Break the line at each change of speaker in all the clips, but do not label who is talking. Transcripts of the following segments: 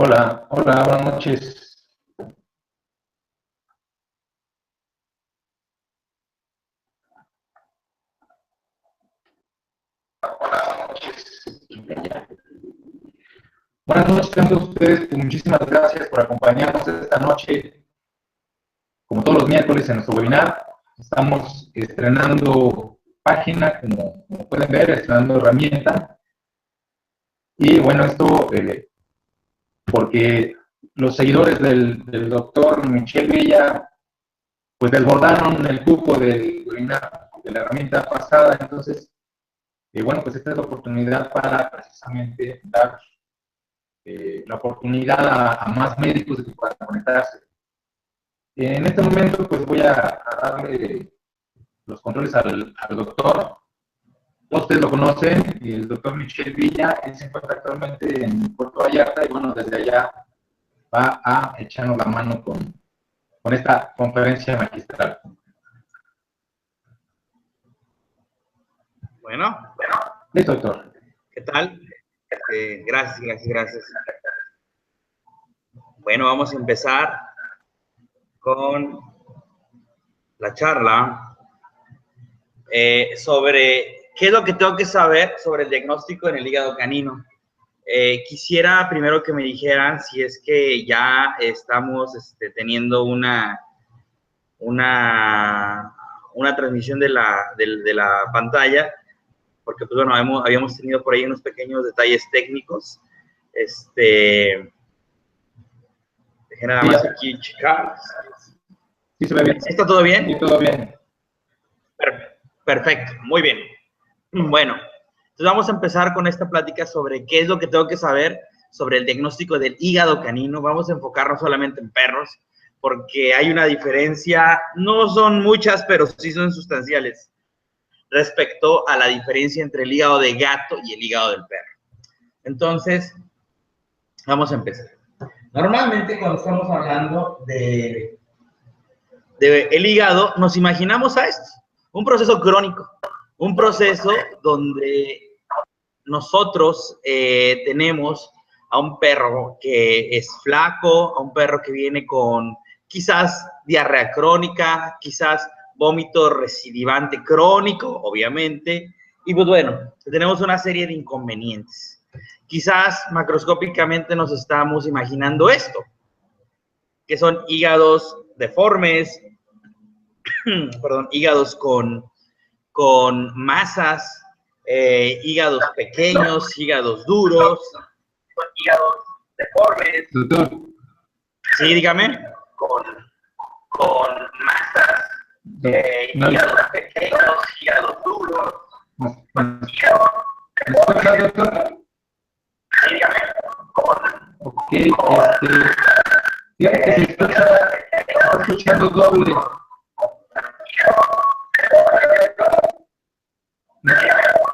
Hola, hola, buenas noches. Buenas noches a todos ustedes. Muchísimas gracias por acompañarnos esta noche, como todos los miércoles en nuestro webinar. Estamos estrenando página, como pueden ver, estrenando herramienta. Y bueno, esto porque los seguidores del doctor Michel Villa pues desbordaron el cupo del webinar de la herramienta pasada. Entonces, bueno, pues esta es la oportunidad para precisamente dar la oportunidad a más médicos de que puedan conectarse. En este momento, pues voy a darle los controles al doctor. Ustedes lo conocen, el doctor Michel Villa. Él se encuentra actualmente en Puerto Vallarta y bueno, desde allá va a echarnos la mano con esta conferencia magistral.
Bueno.
Listo, doctor.
¿Qué tal? Gracias. Bueno, vamos a empezar con la charla sobre qué es lo que tengo que saber sobre el diagnóstico en el hígado canino. Quisiera primero que me dijeran si es que ya estamos teniendo una transmisión de la pantalla, porque pues bueno, habíamos tenido por ahí unos pequeños detalles técnicos. Dejen nada más aquí checar.
¿Sí se ve bien?
¿Está todo bien?
Sí, todo bien.
Perfecto, muy bien. Bueno, entonces vamos a empezar con esta plática sobre qué es lo que tengo que saber sobre el diagnóstico del hígado canino. Vamos a enfocarnos solamente en perros, porque hay una diferencia, no son muchas, pero sí son sustanciales, respecto a la diferencia entre el hígado de gato y el hígado del perro. Entonces, vamos a empezar. Normalmente cuando estamos hablando de el hígado, nos imaginamos a esto, un proceso crónico, un proceso donde nosotros tenemos a un perro que es flaco, a un perro que viene con quizás diarrea crónica, quizás vómito recidivante crónico, obviamente, y pues bueno, tenemos una serie de inconvenientes. Quizás macroscópicamente nos estamos imaginando esto, que son hígados deformes, perdón, hígados con masas, hígados pequeños, hígados duros, hígados deformes.
Doctor.
Sí, dígame. Con masas, hígados pequeños, hígados duros.
Doctor.
Sí, dígame.
Ok, fíjate que se está escuchando doble.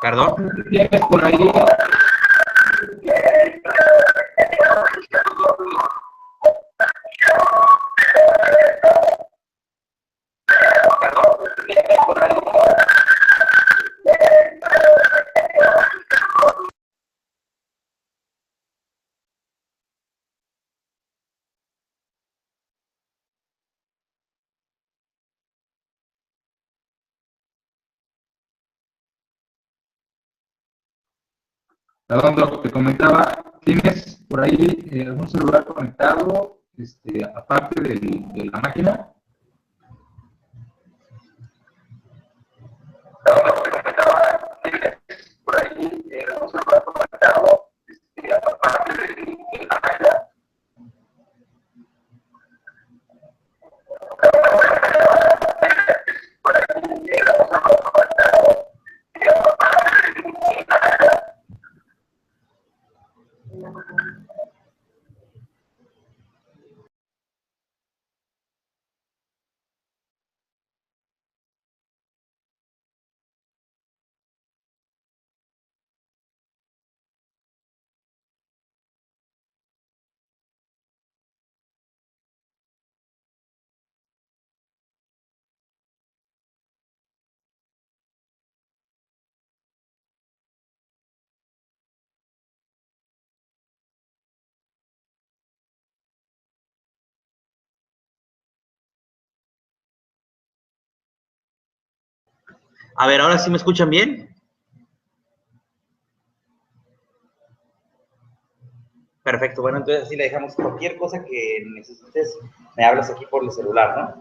¿Perdón?
¿Tienes por ahí? Perdón, Doc, te comentaba, ¿tienes por ahí algún celular conectado, aparte de la máquina? Por ahí algún celular conectado, aparte de la máquina.
A ver, ¿ahora sí me escuchan bien? Perfecto, bueno, entonces así le dejamos cualquier cosa que necesites, me hablas aquí por el celular, ¿no?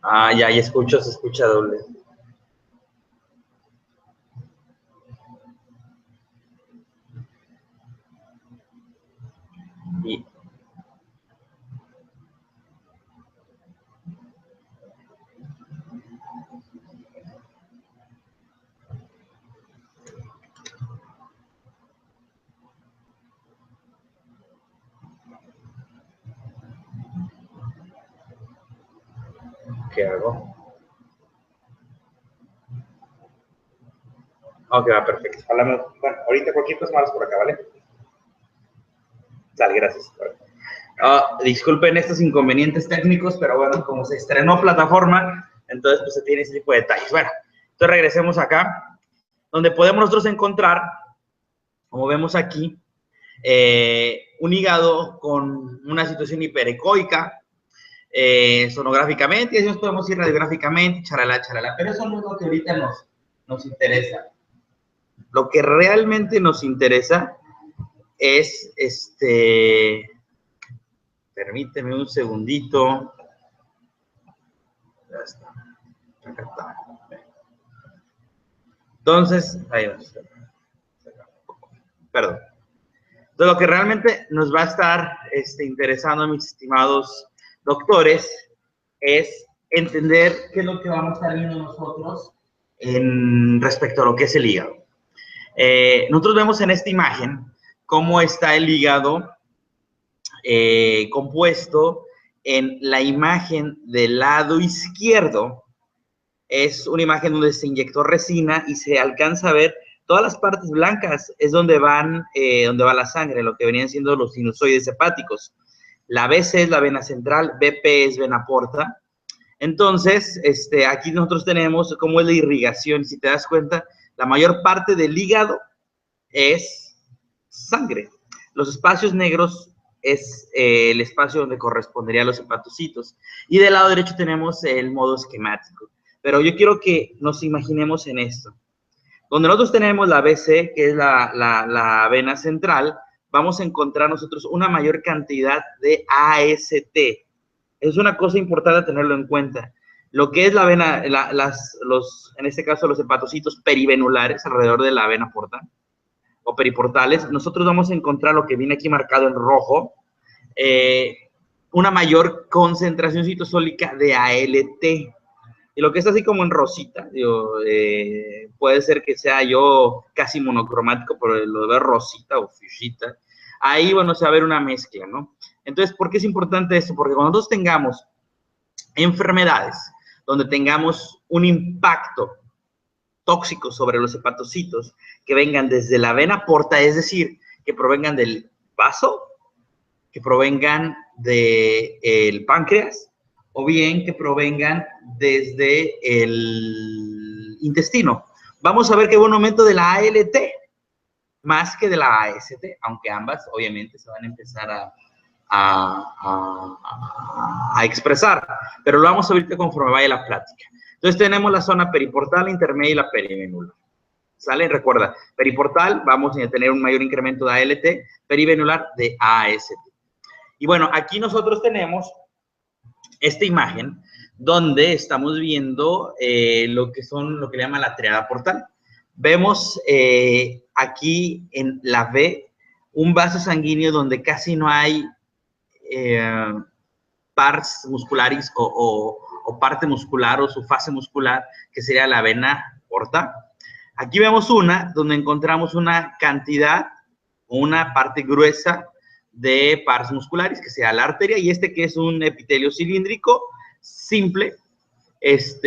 Ah, ya escucho, se escucha doble. Y, ¿qué hago? Ok, va, perfecto. Háblame, bueno, ahorita cualquier cosa más por acá, ¿vale? Dale, gracias. Disculpen estos inconvenientes técnicos, pero bueno, como se estrenó plataforma, entonces pues se tiene ese tipo de detalles. Bueno, entonces regresemos acá, donde podemos nosotros encontrar, como vemos aquí, un hígado con una situación hiperecoica, sonográficamente, y así nos podemos ir radiográficamente, charalá, charalá, pero eso no es lo que ahorita nos interesa. Lo que realmente nos interesa es, permíteme un segundito. Ya está. Acá está. Entonces, ahí va. Perdón. Entonces, lo que realmente nos va a estar interesando, mis estimados doctores, es entender qué es lo que vamos a estar viendo nosotros respecto a lo que es el hígado. Nosotros vemos en esta imagen cómo está el hígado compuesto. En la imagen del lado izquierdo es una imagen donde se inyectó resina y se alcanza a ver todas las partes blancas, es donde va la sangre, lo que venían siendo los sinusoides hepáticos. La BC es la vena central, BP es vena porta. Entonces, aquí nosotros tenemos cómo es la irrigación. Si te das cuenta, la mayor parte del hígado es sangre. Los espacios negros es el espacio donde correspondería a los hepatocitos. Y del lado derecho tenemos el modo esquemático. Pero yo quiero que nos imaginemos en esto. Donde nosotros tenemos la BC, que es la vena central, vamos a encontrar nosotros una mayor cantidad de AST. Es una cosa importante tenerlo en cuenta. Lo que es la vena, en este caso los hepatocitos perivenulares alrededor de la vena porta o periportales, nosotros vamos a encontrar lo que viene aquí marcado en rojo, una mayor concentración citosólica de ALT. Y lo que está así como en rosita, puede ser que sea yo casi monocromático, pero lo de ver rosita o fuchsita, ahí, bueno, se va a ver una mezcla, ¿no? Entonces, ¿por qué es importante esto? Porque cuando nosotros tengamos enfermedades donde tengamos un impacto tóxico sobre los hepatocitos que vengan desde la vena porta, es decir, que provengan del vaso, que provengan del páncreas, o bien que provengan desde el intestino. Vamos a ver que hubo un aumento de la ALT más que de la AST, aunque ambas obviamente se van a empezar a expresar, pero lo vamos a ver conforme vaya la plática. Entonces tenemos la zona periportal, la intermedia y la perivenular. ¿Sale? Recuerda, periportal vamos a tener un mayor incremento de ALT, perivenular de AST. Y bueno, aquí nosotros tenemos esta imagen donde estamos viendo lo que le llama la triada portal. Vemos aquí en la V un vaso sanguíneo donde casi no hay pars muscularis o parte muscular o su fase muscular, que sería la vena porta. Aquí vemos una donde encontramos una cantidad o una parte gruesa de pars muscularis, que sea la arteria, y que es un epitelio cilíndrico simple. Pues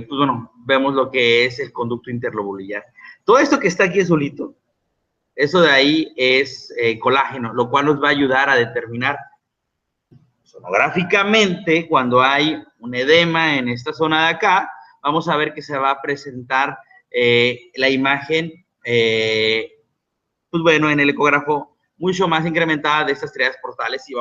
bueno, vemos lo que es el conducto interlobular. Todo esto que está aquí azulito, eso de ahí es colágeno, lo cual nos va a ayudar a determinar sonográficamente cuando hay un edema en esta zona de acá. Vamos a ver que se va a presentar la imagen pues bueno, en el ecógrafo mucho más incrementada de estas estrellas portales y lo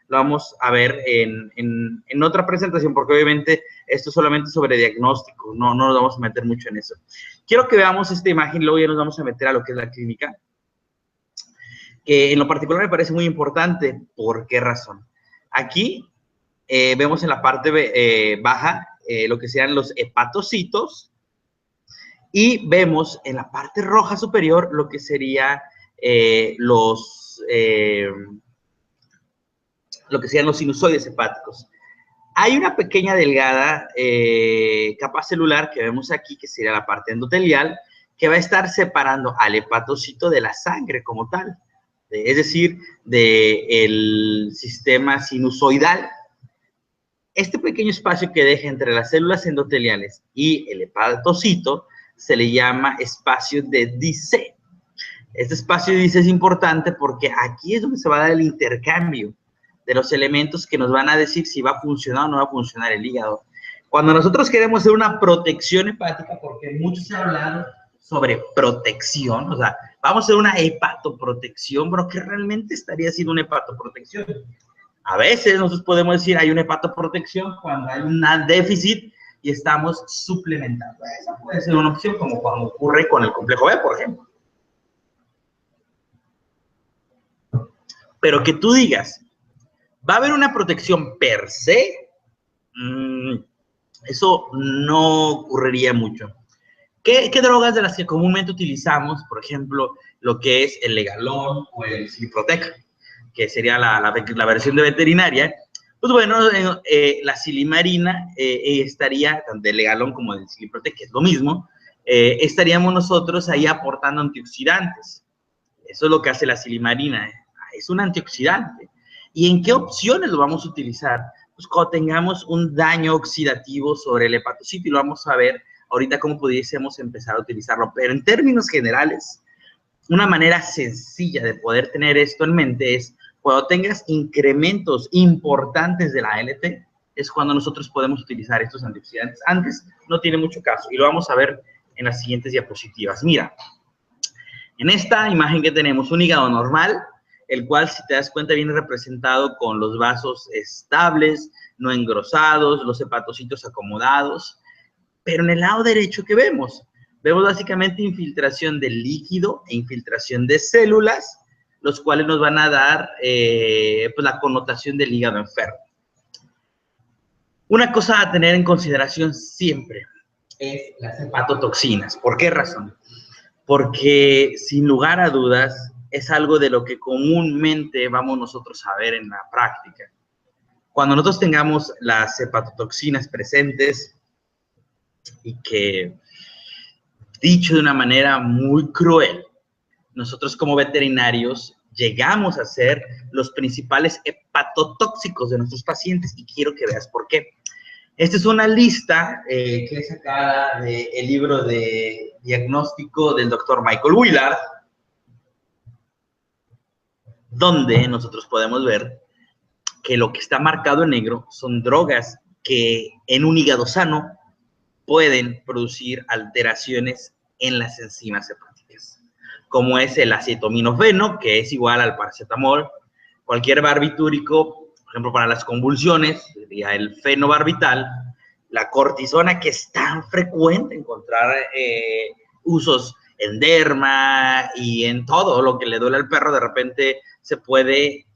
vamos a ver en otra presentación, porque obviamente esto es solamente sobre diagnóstico, no nos vamos a meter mucho en eso. Quiero que veamos esta imagen, luego ya nos vamos a meter a lo que es la clínica, que en lo particular me parece muy importante. ¿Por qué razón? Aquí vemos en la parte baja lo que sean los hepatocitos y vemos en la parte roja superior lo que sería lo que sean los sinusoides hepáticos. Hay una pequeña delgada capa celular que vemos aquí, que sería la parte endotelial, que va a estar separando al hepatocito de la sangre como tal, es decir, del sistema sinusoidal. Este pequeño espacio que deja entre las células endoteliales y el hepatocito se le llama espacio de Dice. Este espacio de Dice es importante porque aquí es donde se va a dar el intercambio de los elementos que nos van a decir si va a funcionar o no va a funcionar el hígado. Cuando nosotros queremos hacer una protección hepática, porque mucho se ha hablado sobre protección, o sea, vamos a hacer una hepatoprotección, pero ¿qué realmente estaría siendo una hepatoprotección? A veces nosotros podemos decir hay una hepatoprotección cuando hay un déficit y estamos suplementando. Esa puede ser una opción, como cuando ocurre con el complejo B, por ejemplo. Pero que tú digas, ¿va a haber una protección per se? Eso no ocurriría mucho. ¿Qué drogas de las que comúnmente utilizamos? Por ejemplo, lo que es el Legalón o el Siliprotec, que sería la versión de veterinaria. Pues bueno, la silimarina estaría, tanto del Legalón como del Siliprotec, que es lo mismo, estaríamos nosotros ahí aportando antioxidantes. Eso es lo que hace la silimarina, es un antioxidante. ¿Y en qué opciones lo vamos a utilizar? Pues cuando tengamos un daño oxidativo sobre el hepatocito, y lo vamos a ver ahorita cómo pudiésemos empezar a utilizarlo. Pero en términos generales, una manera sencilla de poder tener esto en mente es cuando tengas incrementos importantes de la ALT, es cuando nosotros podemos utilizar estos antioxidantes. Antes no tiene mucho caso y lo vamos a ver en las siguientes diapositivas. Mira, en esta imagen que tenemos un hígado normal, el cual, si te das cuenta, viene representado con los vasos estables, no engrosados, los hepatocitos acomodados. Pero en el lado derecho, ¿qué vemos? Vemos básicamente infiltración de líquido e infiltración de células, los cuales nos van a dar pues la connotación del hígado enfermo. Una cosa a tener en consideración siempre es las hepatotoxinas. ¿Por qué razón? Porque sin lugar a dudas es algo de lo que comúnmente vamos nosotros a ver en la práctica. Cuando nosotros tengamos las hepatotoxinas presentes y que, dicho de una manera muy cruel, nosotros como veterinarios llegamos a ser los principales hepatotóxicos de nuestros pacientes, y quiero que veas por qué. Esta es una lista que es sacada del libro de diagnóstico del doctor Michael Willard, donde nosotros podemos ver que lo que está marcado en negro son drogas que en un hígado sano pueden producir alteraciones en las enzimas hepáticas, como es el acetaminofeno, que es igual al paracetamol, cualquier barbitúrico, por ejemplo, para las convulsiones, sería el fenobarbital, la cortisona, que es tan frecuente encontrar usos en derma y en todo lo que le duele al perro, de repente se puede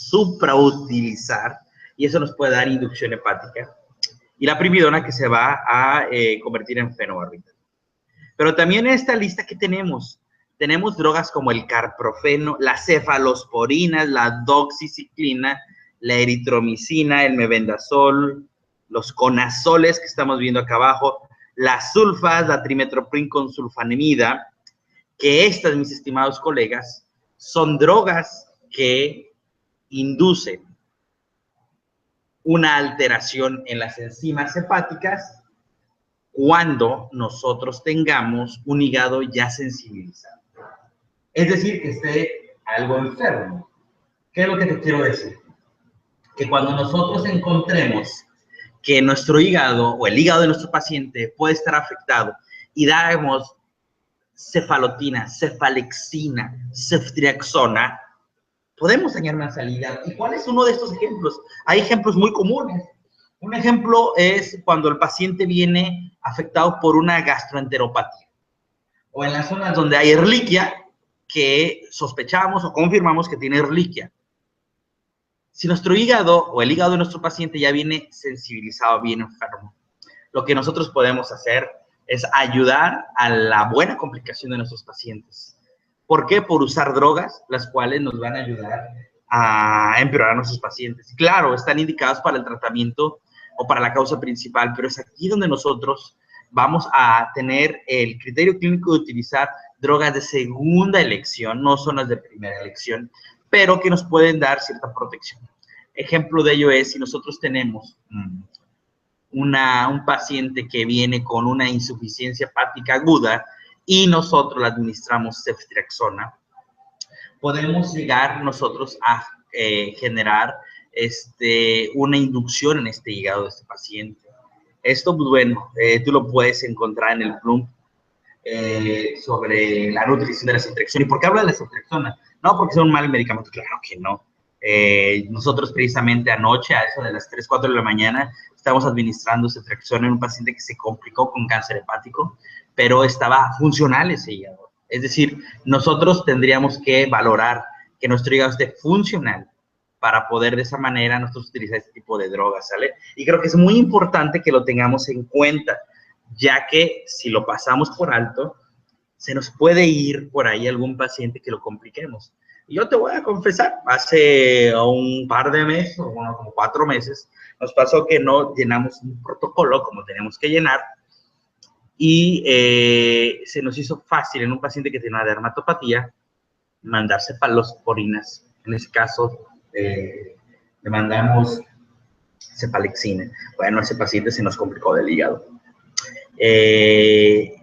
suprautilizar y eso nos puede dar inducción hepática. Y la primidona, que se va a convertir en fenobarbital. Pero también en esta lista que tenemos drogas como el carprofeno, las cefalosporinas, la doxiciclina, la eritromicina, el mebendazol, los conazoles que estamos viendo acá abajo, las sulfas, la trimetoprim con sulfanimida, que estas, mis estimados colegas, son drogas que inducen una alteración en las enzimas hepáticas cuando nosotros tengamos un hígado ya sensibilizado. Es decir, que esté algo enfermo. ¿Qué es lo que te quiero decir? Que cuando nosotros encontremos que nuestro hígado o el hígado de nuestro paciente puede estar afectado y damos cefalotina, cefalexina, ceftriaxona, podemos dañar más al hígado. ¿Y cuál es uno de estos ejemplos? Hay ejemplos muy comunes. Un ejemplo es cuando el paciente viene afectado por una gastroenteropatía o en las zonas donde hay Ehrlichia, que sospechamos o confirmamos que tiene Ehrlichia. Si nuestro hígado o el hígado de nuestro paciente ya viene sensibilizado, bien enfermo, lo que nosotros podemos hacer es ayudar a la buena complicación de nuestros pacientes. ¿Por qué? Por usar drogas, las cuales nos van a ayudar a empeorar a nuestros pacientes. Claro, están indicadas para el tratamiento o para la causa principal, pero es aquí donde nosotros vamos a tener el criterio clínico de utilizar drogas de segunda elección, no son las de primera elección, pero que nos pueden dar cierta protección. Ejemplo de ello es si nosotros tenemos un paciente que viene con una insuficiencia hepática aguda y nosotros le administramos ceftriaxona, podemos llegar nosotros a generar una inducción en este hígado de este paciente. Esto, pues bueno, tú lo puedes encontrar en el PLUM sobre la nutrición de la ceftriaxona. ¿Y por qué hablo de la ceftriaxona? No porque sea un mal medicamento, claro que no. Nosotros precisamente anoche, a eso de las 3, 4 de la mañana, estamos administrando ceftriaxona en un paciente que se complicó con cáncer hepático, pero estaba funcional ese hígado. Es decir, nosotros tendríamos que valorar que nuestro hígado esté funcional para poder de esa manera nosotros utilizar este tipo de drogas, ¿sale? Y creo que es muy importante que lo tengamos en cuenta, ya que si lo pasamos por alto, se nos puede ir por ahí algún paciente que lo compliquemos. Y yo te voy a confesar, hace un par de meses, o bueno, como 4 meses, nos pasó que no llenamos un protocolo como tenemos que llenar y se nos hizo fácil en un paciente que tiene una dermatopatía mandar cefalosporinas. En ese caso, le mandamos cefalexina. Bueno, ese paciente se nos complicó del hígado. Se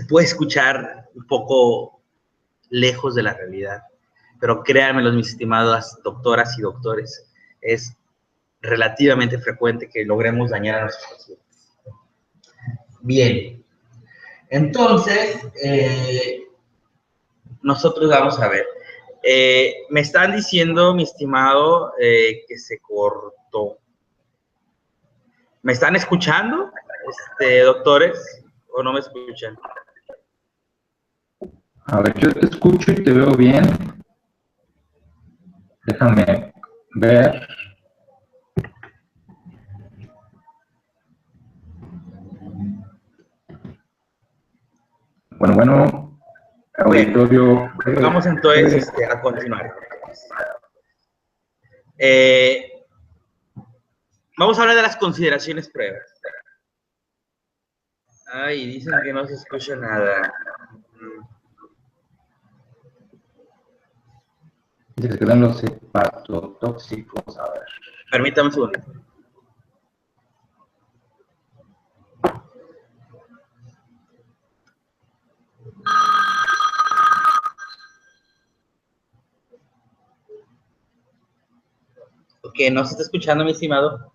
puede escuchar un poco lejos de la realidad, pero créanme, mis estimadas doctoras y doctores, es relativamente frecuente que logremos dañar a nuestros pacientes. Bien, entonces, nosotros vamos a ver. Me están diciendo, mi estimado, que se cortó. ¿Me están escuchando, doctores, o no me escuchan?
A ver, yo te escucho y te veo bien. Déjame ver. Bueno, auditorio.
Vamos entonces a continuar. Vamos a hablar de las consideraciones pruebas. Ay, dicen que no se escucha nada.
Dice que dan los hepatotóxicos. A ver.
Permítame un segundo. Ok, ¿no se está escuchando, mi estimado?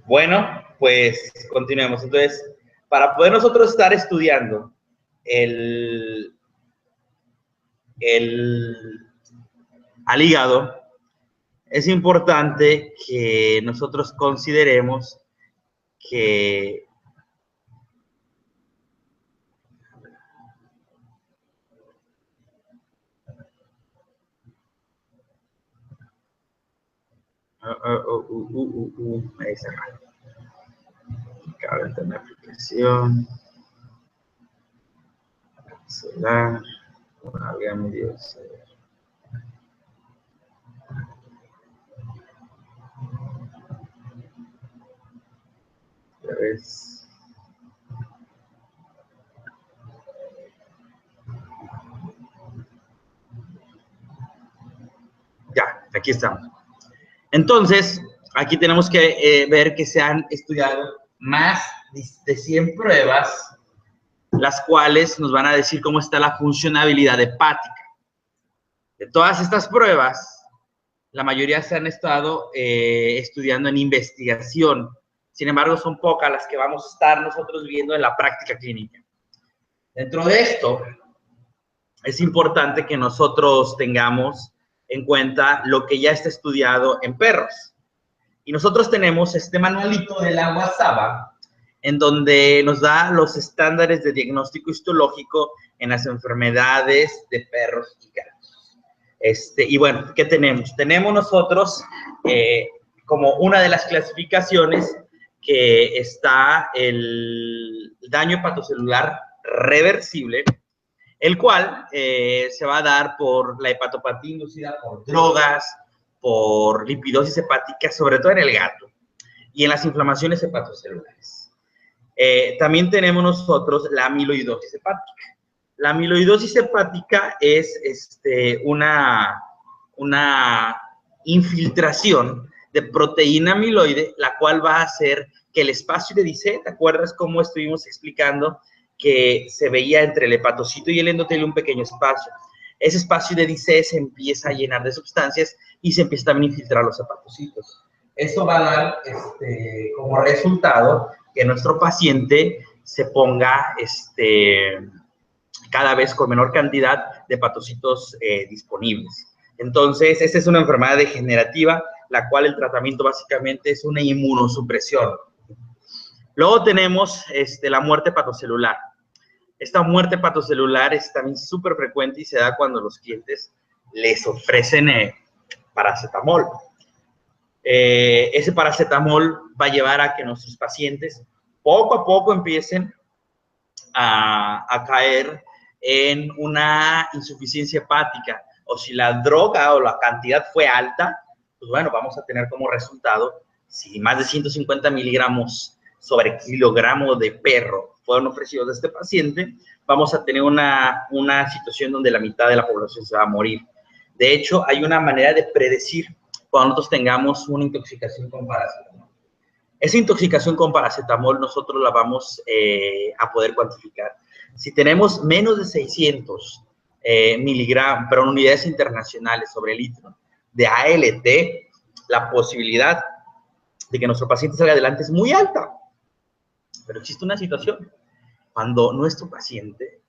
Bueno, pues continuemos. Entonces, para poder nosotros estar estudiando al hígado, es importante que nosotros consideremos que ahí se acaba de tener aplicación. Solar, válgame Dios. Ya, aquí estamos. Entonces, aquí tenemos que ver que se han estudiado más de 100 pruebas, las cuales nos van a decir cómo está la funcionabilidad hepática. De todas estas pruebas, la mayoría se han estado estudiando en investigación. Sin embargo, son pocas las que vamos a estar nosotros viendo en la práctica clínica. Dentro de esto, es importante que nosotros tengamos en cuenta lo que ya está estudiado en perros. Y nosotros tenemos este manualito de la WhatsApp, en donde nos da los estándares de diagnóstico histológico en las enfermedades de perros y gatos. Y bueno, ¿qué tenemos? Tenemos nosotros como una de las clasificaciones que está el daño hepatocelular reversible, el cual se va a dar por la hepatopatía inducida por drogas, por lipidosis hepática, sobre todo en el gato, y en las inflamaciones hepatocelulares. También tenemos nosotros la amiloidosis hepática. La amiloidosis hepática es una infiltración de proteína amiloide, la cual va a hacer que el espacio de Dice, ¿te acuerdas cómo estuvimos explicando que se veía entre el hepatocito y el endotelio un pequeño espacio? Ese espacio de Dice se empieza a llenar de sustancias y se empieza también a infiltrar los hepatocitos. Esto va a dar como resultado que nuestro paciente se ponga cada vez con menor cantidad de hepatocitos disponibles. Entonces, esta es una enfermedad degenerativa, la cual el tratamiento básicamente es una inmunosupresión. Luego tenemos la muerte hepatocelular. Esta muerte hepatocelular es también súper frecuente y se da cuando los clientes les ofrecen paracetamol. Ese paracetamol va a llevar a que nuestros pacientes poco a poco empiecen a caer en una insuficiencia hepática, o si la droga o la cantidad fue alta, pues bueno, vamos a tener como resultado, si más de 150 miligramos sobre kilogramo de perro fueron ofrecidos a este paciente, vamos a tener una situación donde la mitad de la población se va a morir. De hecho, hay una manera de predecir cuando nosotros tengamos una intoxicación con paracetamol. Esa intoxicación con paracetamol nosotros la vamos a poder cuantificar. Si tenemos menos de 600 miligramos, pero en unidades internacionales sobre litro de ALT, la posibilidad de que nuestro paciente salga adelante es muy alta. Pero existe una situación cuando nuestro paciente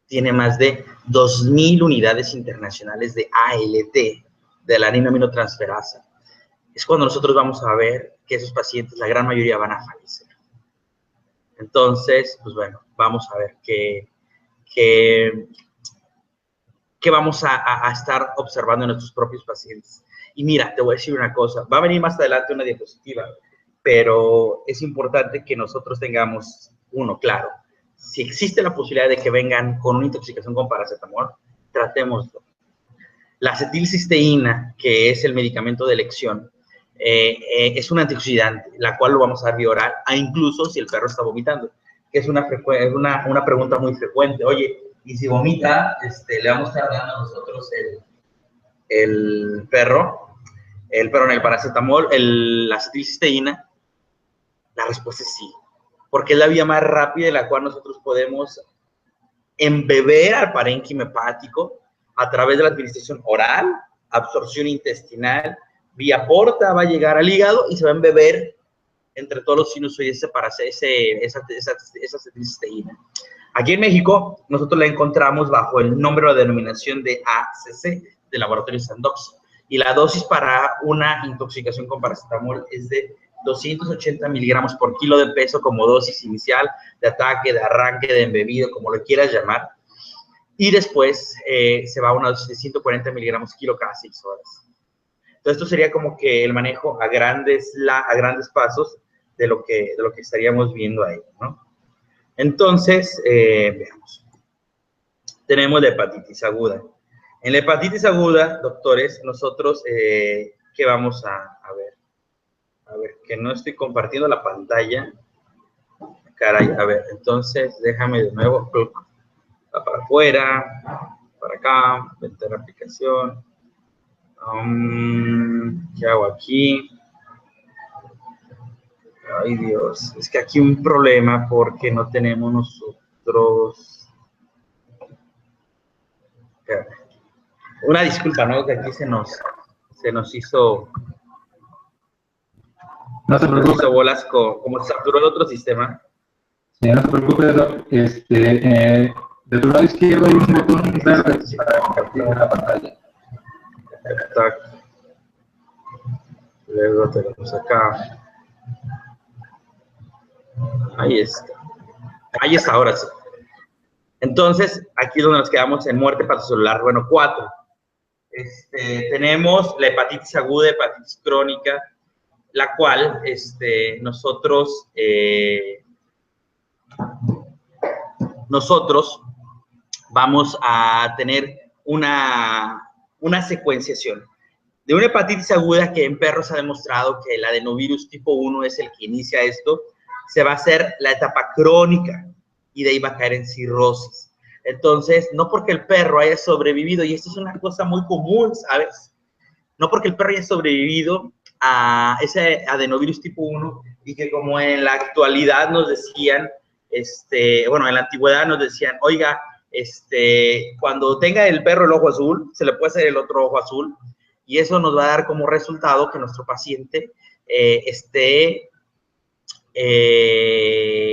tiene más de 2.000 unidades internacionales de ALT, de la adenina-aminotransferasa. Es cuando nosotros vamos a ver que esos pacientes, la gran mayoría, van a fallecer. Entonces, pues bueno, vamos a ver qué vamos a estar observando en nuestros propios pacientes. Y mira, te voy a decir una cosa, va a venir más adelante una diapositiva, pero es importante que nosotros tengamos uno claro. Si existe la posibilidad de que vengan con una intoxicación con paracetamol, tratémoslo. La acetilcisteína, que es el medicamento de elección, es un antioxidante, la cual lo vamos a dar vía oral, incluso si el perro está vomitando, que es una pregunta muy frecuente. Oye, y si vomita, le vamos a estar dando a nosotros el paracetamol, la acetilcisteína. La respuesta es sí, porque es la vía más rápida en la cual nosotros podemos embeber al parénquima hepático a través de la administración oral, absorción intestinal, vía porta va a llegar al hígado y se va a embeber entre todos los sinusoides para hacer esa acetilcisteína. Aquí en México, nosotros la encontramos bajo el nombre o la denominación de ACC, de Laboratorio Sandoz, y la dosis para una intoxicación con paracetamol es de 280 miligramos por kilo de peso como dosis inicial, de ataque, de arranque, de embebido, como lo quieras llamar. Y después se va a una dosis de 140 miligramos kilo cada 6 horas. Entonces, esto sería como que el manejo a grandes pasos de lo que estaríamos viendo ahí, ¿no? Entonces, veamos. tenemos la hepatitis aguda. En la hepatitis aguda, doctores, nosotros, ¿qué vamos a ver? A ver, que no estoy compartiendo la pantalla. Caray, a ver, entonces déjame de nuevo, va para afuera, para acá, vente la aplicación. ¿Qué hago aquí? Ay, Dios, es que aquí un problema porque no tenemos nosotros... Una disculpa, ¿no? Que aquí se nos hizo...
No se preocupe.
Hizo bolas como se saturó el otro sistema.
Sí, no se preocupe, Doc. De tu lado izquierdo hay un botón verde para compartir la pantalla.
Exacto. Luego tenemos acá. Ahí está. Ahí está, ahora sí. Entonces, aquí es donde nos quedamos en muerte hepatocelular. Bueno, 4. Tenemos la hepatitis aguda, hepatitis crónica, la cual nosotros vamos a tener una secuenciación de una hepatitis aguda que en perros se ha demostrado que el adenovirus tipo 1 es el que inicia esto. Se va a hacer la etapa crónica y de ahí va a caer en cirrosis. Entonces, no porque el perro haya sobrevivido, y esto es una cosa muy común, ¿sabes? No porque el perro haya sobrevivido a ese adenovirus tipo 1 y que como en la actualidad nos decían, bueno, en la antigüedad nos decían, oiga, cuando tenga el perro el ojo azul, se le puede hacer el otro ojo azul, y eso nos va a dar como resultado que nuestro paciente esté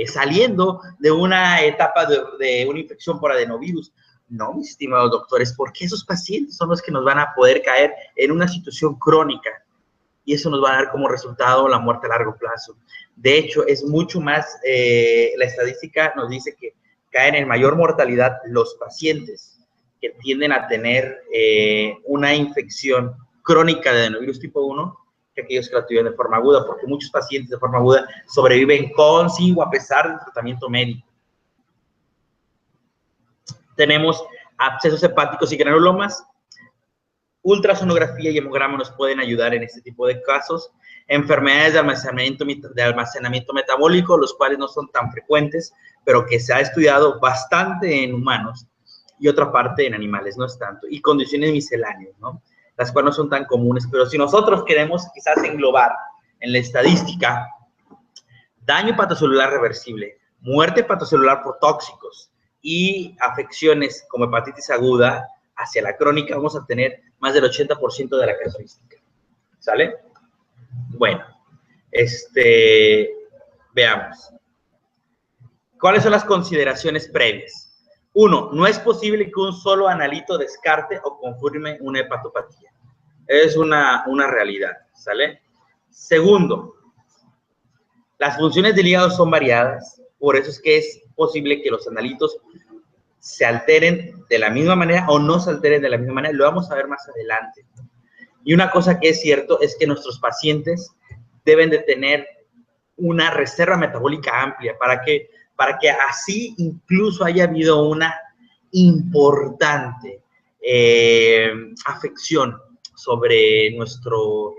saliendo de una etapa de una infección por adenovirus. No, mis estimados doctores, porque esos pacientes son los que nos van a poder caer en una situación crónica y eso nos va a dar como resultado la muerte a largo plazo. De hecho, es mucho más, la estadística nos dice que caen en mayor mortalidad los pacientes que tienden a tener una infección crónica de adenovirus tipo 1 que aquellos que la tuvieron de forma aguda, porque muchos pacientes de forma aguda sobreviven sin o a pesar del tratamiento médico. Tenemos abscesos hepáticos y granulomas. Ultrasonografía y hemograma nos pueden ayudar en este tipo de casos. Enfermedades de almacenamiento metabólico, los cuales no son tan frecuentes, pero que se ha estudiado bastante en humanos y otra parte en animales, no es tanto. Y condiciones misceláneas, ¿no? Las cuales no son tan comunes, pero si nosotros queremos quizás englobar en la estadística daño hepatocelular reversible, muerte hepatocelular por tóxicos y afecciones como hepatitis aguda hacia la crónica, vamos a tener más del 80% de la casuística. ¿Sale? Bueno, veamos. ¿Cuáles son las consideraciones previas? 1. No es posible que un solo analito descarte o confirme una hepatopatía. Es una realidad, ¿sale? Segundo, las funciones del hígado son variadas, por eso es que es posible que los analitos se alteren de la misma manera o no se alteren de la misma manera. Lo vamos a ver más adelante. Y una cosa que es cierto es que nuestros pacientes deben de tener una reserva metabólica amplia para que así incluso haya habido una importante afección sobre nuestro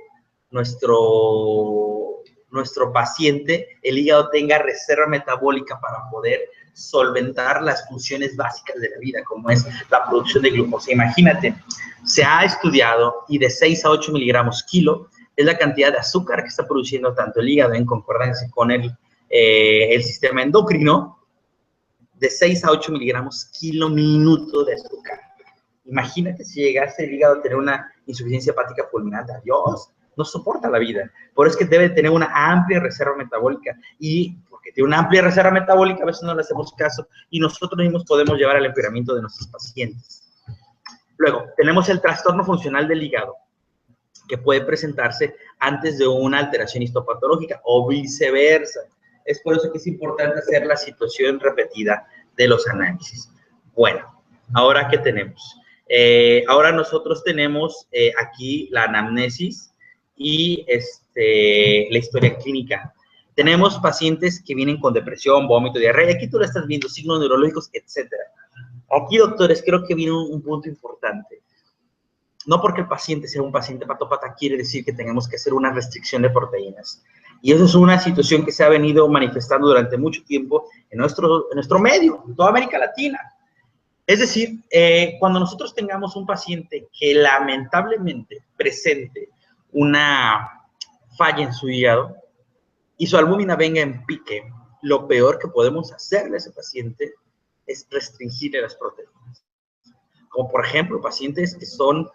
paciente, el hígado tenga reserva metabólica para poder solventar las funciones básicas de la vida, como es la producción de glucosa. Imagínate, se ha estudiado y de 6 a 8 miligramos kilo es la cantidad de azúcar que está produciendo tanto el hígado en concordancia con el sistema endocrino, de 6 a 8 miligramos kilo minuto de azúcar. Imagínate si llegase el hígado a tener una insuficiencia hepática fulminante. Dios, no soporta la vida. Por eso es que debe tener una amplia reserva metabólica. Y porque tiene una amplia reserva metabólica, a veces no le hacemos caso y nosotros mismos podemos llevar al empeoramiento de nuestros pacientes. Luego, tenemos el trastorno funcional del hígado, que puede presentarse antes de una alteración histopatológica o viceversa. Es por eso que es importante hacer la situación repetida de los análisis. Bueno, ahora, ¿qué tenemos? Ahora nosotros tenemos aquí la anamnesis y la historia clínica. Tenemos pacientes que vienen con depresión, vómito, diarrea. Aquí tú lo estás viendo, signos neurológicos, etcétera. Aquí, doctores, creo que viene un punto importante. No porque el paciente sea un paciente hepatópata quiere decir que tengamos que hacer una restricción de proteínas. Y eso es una situación que se ha venido manifestando durante mucho tiempo en nuestro medio, en toda América Latina. Es decir, cuando nosotros tengamos un paciente que lamentablemente presente una falla en su hígado y su albúmina venga en pique, lo peor que podemos hacerle a ese paciente es restringirle las proteínas. Como por ejemplo, pacientes que son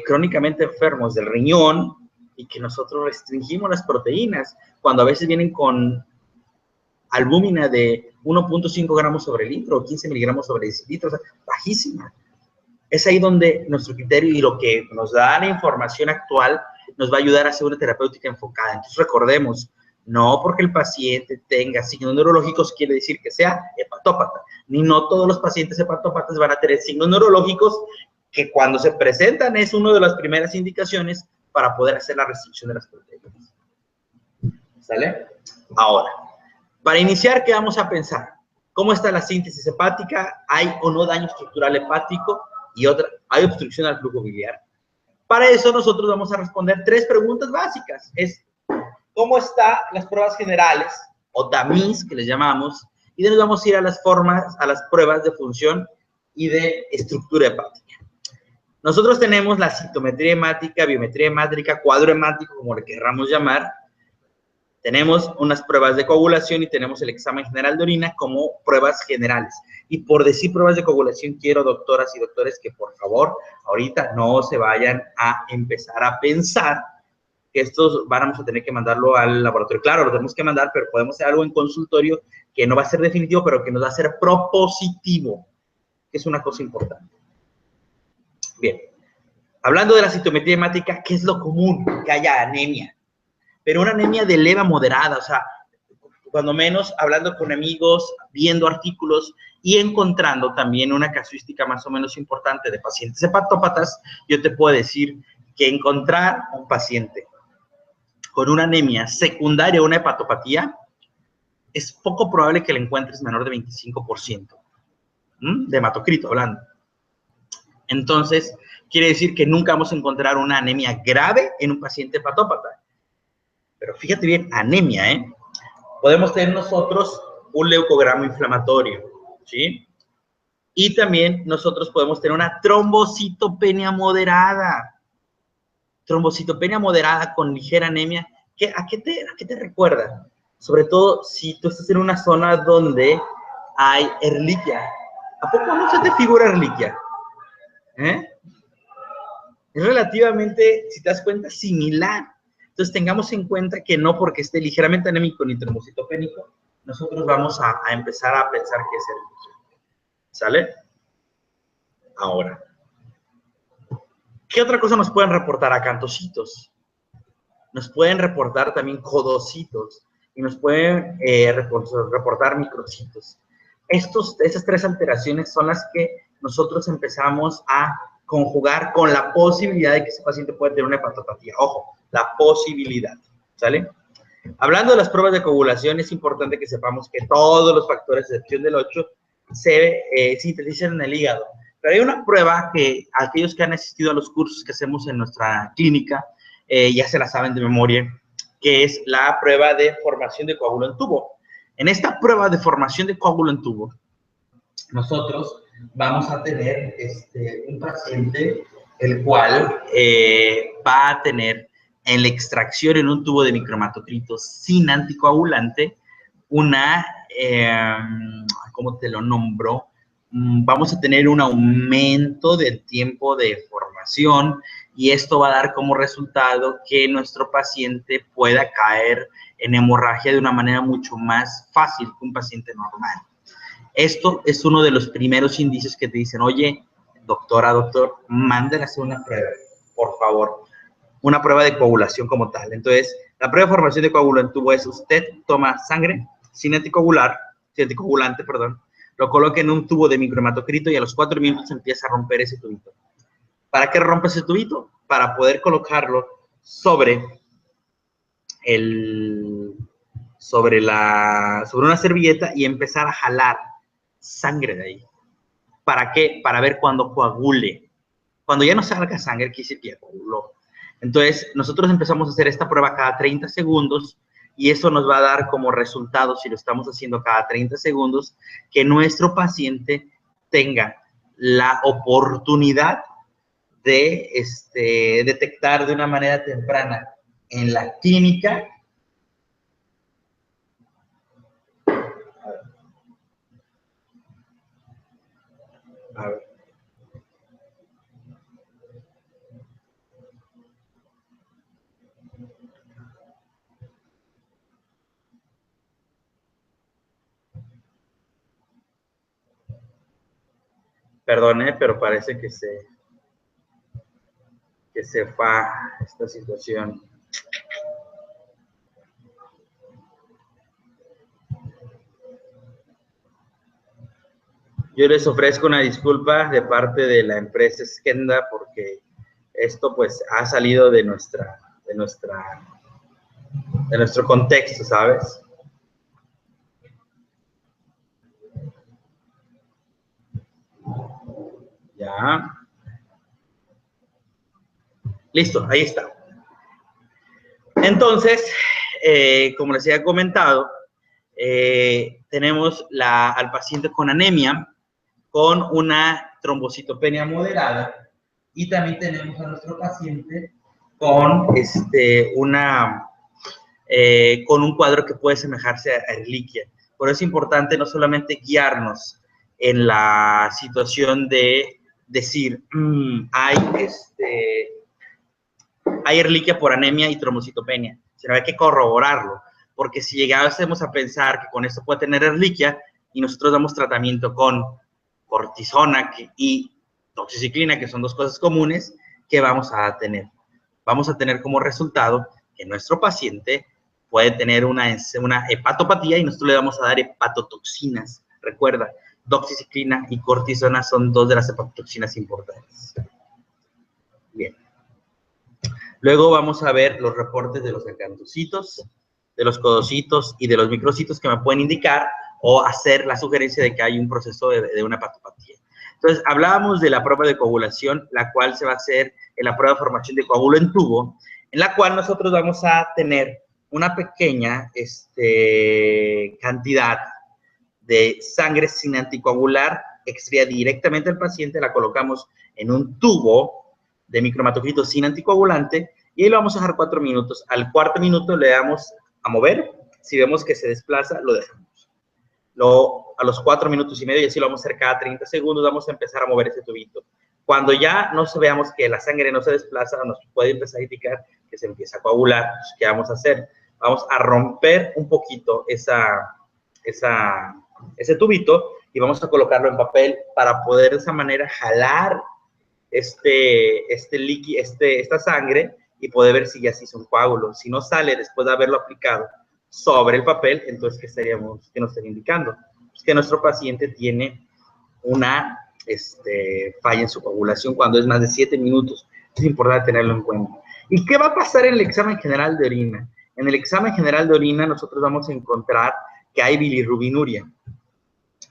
crónicamente enfermos del riñón y que nosotros restringimos las proteínas, cuando a veces vienen con albúmina de 1.5 gramos sobre litro o 15 miligramos sobre decilitro, o sea, bajísima. Es ahí donde nuestro criterio y lo que nos da la información actual nos va a ayudar a hacer una terapéutica enfocada. Entonces recordemos, no porque el paciente tenga signos neurológicos quiere decir que sea hepatópata, ni no todos los pacientes hepatópatas van a tener signos neurológicos que cuando se presentan es una de las primeras indicaciones para poder hacer la restricción de las proteínas. ¿Sale? Ahora, para iniciar, ¿qué vamos a pensar? ¿Cómo está la síntesis hepática? ¿Hay o no daño estructural hepático? Y otra, ¿hay obstrucción al flujo biliar? Para eso nosotros vamos a responder 3 preguntas básicas. Es, ¿cómo están las pruebas generales, o tamiz, que les llamamos? Y de nos vamos a ir a las pruebas de función y de estructura hepática. Nosotros tenemos la citometría hemática, biometría hemática, cuadro hemático, como le querramos llamar. Tenemos unas pruebas de coagulación y tenemos el examen general de orina como pruebas generales. Y por decir pruebas de coagulación, quiero, doctoras y doctores, que por favor, ahorita no se vayan a empezar a pensar que estos vamos a tener que mandarlo al laboratorio. Claro, lo tenemos que mandar, pero podemos hacer algo en consultorio que no va a ser definitivo, pero que nos va a ser propositivo, que es una cosa importante. Bien, hablando de la citometría hemática, ¿qué es lo común? Que haya anemia. Pero una anemia de leve a moderada, o sea, cuando menos hablando con amigos, viendo artículos y encontrando también una casuística más o menos importante de pacientes hepatópatas, yo te puedo decir que encontrar un paciente con una anemia secundaria a una hepatopatía, es poco probable que le encuentres menor de 25%, de hematocrito hablando. Entonces, quiere decir que nunca vamos a encontrar una anemia grave en un paciente hepatópata. Pero fíjate bien, anemia, ¿eh? Podemos tener nosotros un leucogramo inflamatorio, ¿sí? Y también nosotros podemos tener una trombocitopenia moderada. Trombocitopenia moderada con ligera anemia. ¿A qué te recuerda? Sobre todo si tú estás en una zona donde hay Ehrlichia. ¿A poco no se te figura Ehrlichia? ¿Eh? Es relativamente, si te das cuenta, similar. Entonces, tengamos en cuenta que no porque esté ligeramente anémico ni trombocitopénico, nosotros vamos a empezar a pensar que es Ehrlichia. ¿Sale? Ahora, ¿qué otra cosa nos pueden reportar? Acantocitos. Nos pueden reportar también codocitos y nos pueden reportar microcitos. Esas 3 alteraciones son las que nosotros empezamos a conjugar con la posibilidad de que ese paciente pueda tener una hepatopatía. Ojo, la posibilidad, ¿sale? Hablando de las pruebas de coagulación, es importante que sepamos que todos los factores, de excepción del 8, se sintetizan en el hígado. Pero hay una prueba que aquellos que han asistido a los cursos que hacemos en nuestra clínica, ya se la saben de memoria, que es la prueba de formación de coágulo en tubo. En esta prueba de formación de coágulo en tubo, nosotros vamos a tener un paciente el cual va a tener en la extracción en un tubo de micromatocritos sin anticoagulante una, ¿cómo te lo nombro? Vamos a tener un aumento del tiempo de formación y esto va a dar como resultado que nuestro paciente pueda caer en hemorragia de una manera mucho más fácil que un paciente normal. Esto es uno de los primeros indicios que te dicen, oye, doctora, doctor, manden a hacer una prueba, por favor. Una prueba de coagulación como tal. Entonces, la prueba de formación de coágulo en tubo es usted toma sangre sin anticoagulante, perdón, lo coloca en un tubo de microhematocrito y a los 4 minutos empieza a romper ese tubito. ¿Para qué rompe ese tubito? Para poder colocarlo sobre una servilleta y empezar a jalar sangre de ahí. ¿Para qué? Para ver cuando coagule. Cuando ya no salga sangre, quiere decir que ya coaguló. Entonces, nosotros empezamos a hacer esta prueba cada 30 segundos y eso nos va a dar como resultado, si lo estamos haciendo cada 30 segundos, que nuestro paciente tenga la oportunidad de detectar de una manera temprana en la clínica. A ver. Perdone, pero parece que se fue esta situación. Yo les ofrezco una disculpa de parte de la empresa Skenda porque esto pues ha salido de nuestro contexto, ¿sabes? Ya. Listo, ahí está. Entonces, como les había comentado, tenemos al paciente con anemia, con una trombocitopenia moderada, y también tenemos a nuestro paciente con con un cuadro que puede semejarse a Ehrlichia. Por eso es importante no solamente guiarnos en la situación de decir, hay Ehrlichia por anemia y trombocitopenia, sino hay que corroborarlo, porque si llegásemos a pensar que con esto puede tener Ehrlichia y nosotros damos tratamiento con cortisona y doxiciclina, que son dos cosas comunes, ¿qué vamos a tener? Vamos a tener como resultado que nuestro paciente puede tener una hepatopatía y nosotros le vamos a dar hepatotoxinas. Recuerda, doxiciclina y cortisona son dos de las hepatotoxinas importantes. Bien. Luego vamos a ver los reportes de los acantocitos, de los codocitos y de los microcitos que me pueden indicar o hacer la sugerencia de que hay un proceso de una hepatopatía. Entonces, hablábamos de la prueba de coagulación, la cual se va a hacer en la prueba de formación de coágulo en tubo, en la cual nosotros vamos a tener una pequeña cantidad de sangre sin anticoagular extraída directamente al paciente, la colocamos en un tubo de microhematocrit sin anticoagulante y ahí lo vamos a dejar 4 minutos. Al cuarto minuto le damos a mover. Si vemos que se desplaza, lo dejamos. A los 4 minutos y medio, y así lo vamos a hacer cada 30 segundos, vamos a empezar a mover ese tubito. Cuando ya veamos que la sangre no se desplaza, nos puede empezar a indicar que se empieza a coagular. ¿Qué vamos a hacer? Vamos a romper un poquito ese tubito y vamos a colocarlo en papel para poder de esa manera jalar esta sangre y poder ver si ya se hizo un coágulo. Si no sale después de haberlo aplicado sobre el papel, entonces, ¿qué nos estaría indicando? Pues que nuestro paciente tiene una falla en su coagulación cuando es más de 7 minutos. Es importante tenerlo en cuenta. ¿Y qué va a pasar en el examen general de orina? En el examen general de orina nosotros vamos a encontrar que hay bilirrubinuria.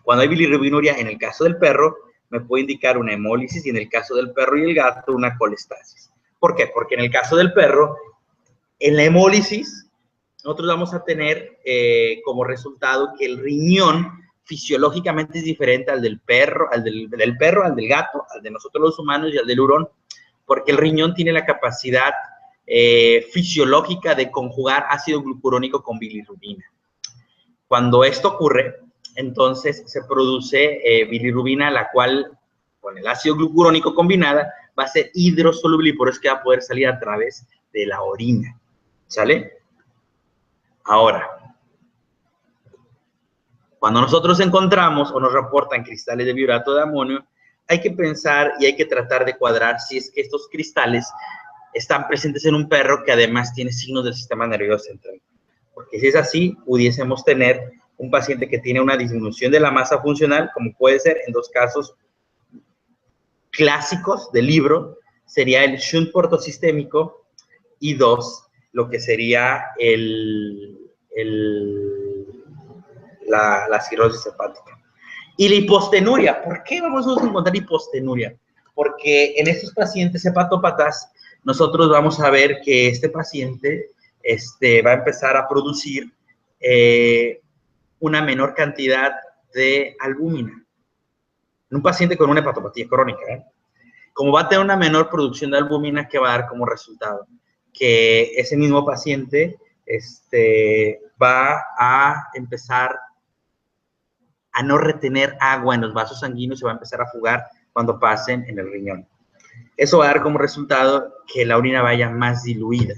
Cuando hay bilirrubinuria, en el caso del perro, me puede indicar una hemólisis y en el caso del perro y el gato, una colestasis. ¿Por qué? Porque en el caso del perro, en la hemólisis, nosotros vamos a tener como resultado que el riñón fisiológicamente es diferente al del perro, al del gato, al de nosotros los humanos y al del hurón, porque el riñón tiene la capacidad fisiológica de conjugar ácido glucurónico con bilirrubina. Cuando esto ocurre, entonces se produce bilirrubina, la cual con el ácido glucurónico combinada va a ser hidrosoluble y por eso que va a poder salir a través de la orina. ¿Sale? Ahora, cuando nosotros encontramos o nos reportan cristales de biurato de amonio, hay que pensar y hay que tratar de cuadrar si es que estos cristales están presentes en un perro que además tiene signos del sistema nervioso central. Porque si es así, pudiésemos tener un paciente que tiene una disminución de la masa funcional, como puede ser en 2 casos clásicos del libro, sería el shunt portosistémico y 2, lo que sería la cirrosis hepática. Y la hipostenuria, ¿por qué vamos a encontrar hipostenuria? Porque en estos pacientes hepatópatas, nosotros vamos a ver que este paciente va a empezar a producir una menor cantidad de albúmina. En un paciente con una hepatopatía crónica, como va a tener una menor producción de albúmina, ¿qué va a dar como resultado? Que ese mismo paciente va a empezar a no retener agua en los vasos sanguíneos, se va a empezar a fugar cuando pasen en el riñón. Eso va a dar como resultado que la orina vaya más diluida.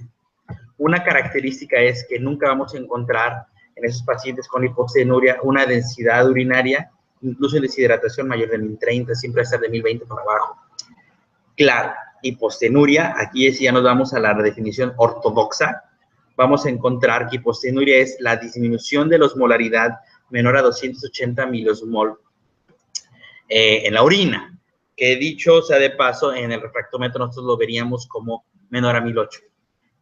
Una característica es que nunca vamos a encontrar en esos pacientes con hipostenuria una densidad urinaria, incluso en deshidratación mayor de 1030, siempre va a estar de 1020 para abajo. Claro, hipostenuria, aquí ya nos vamos a la definición ortodoxa, vamos a encontrar que hipostenuria es la disminución de la osmolaridad menor a 280 milosmol en la orina, que dicho sea de paso, en el refractómetro nosotros lo veríamos como menor a 1008.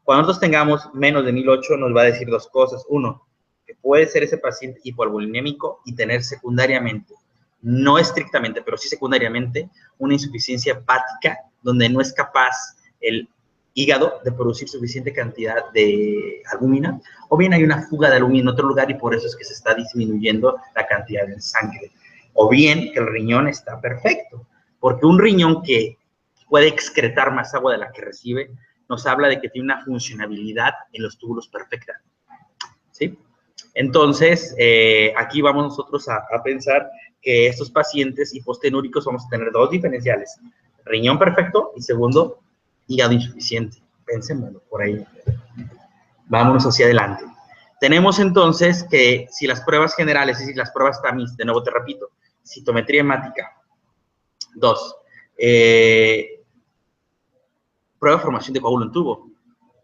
Cuando nosotros tengamos menos de 1008 nos va a decir dos cosas. Uno, que puede ser ese paciente hipoalbuminémico y tener secundariamente, no estrictamente, pero sí secundariamente, una insuficiencia hepática donde no es capaz el hígado de producir suficiente cantidad de albúmina, o bien hay una fuga de albúmina en otro lugar y por eso es que se está disminuyendo la cantidad de sangre. O bien que el riñón está perfecto, porque un riñón que puede excretar más agua de la que recibe, nos habla de que tiene una funcionabilidad en los túbulos perfecta. ¿Sí? Entonces, aquí vamos nosotros a pensar que estos pacientes hipostenúricos vamos a tener dos diferenciales. Riñón perfecto y segundo, hígado insuficiente. Pensémoslo por ahí. Vámonos hacia adelante. Tenemos entonces que si las pruebas generales, es decir, las pruebas TAMIS, de nuevo te repito, citometría hemática. 2. Prueba de formación de coágulo en tubo.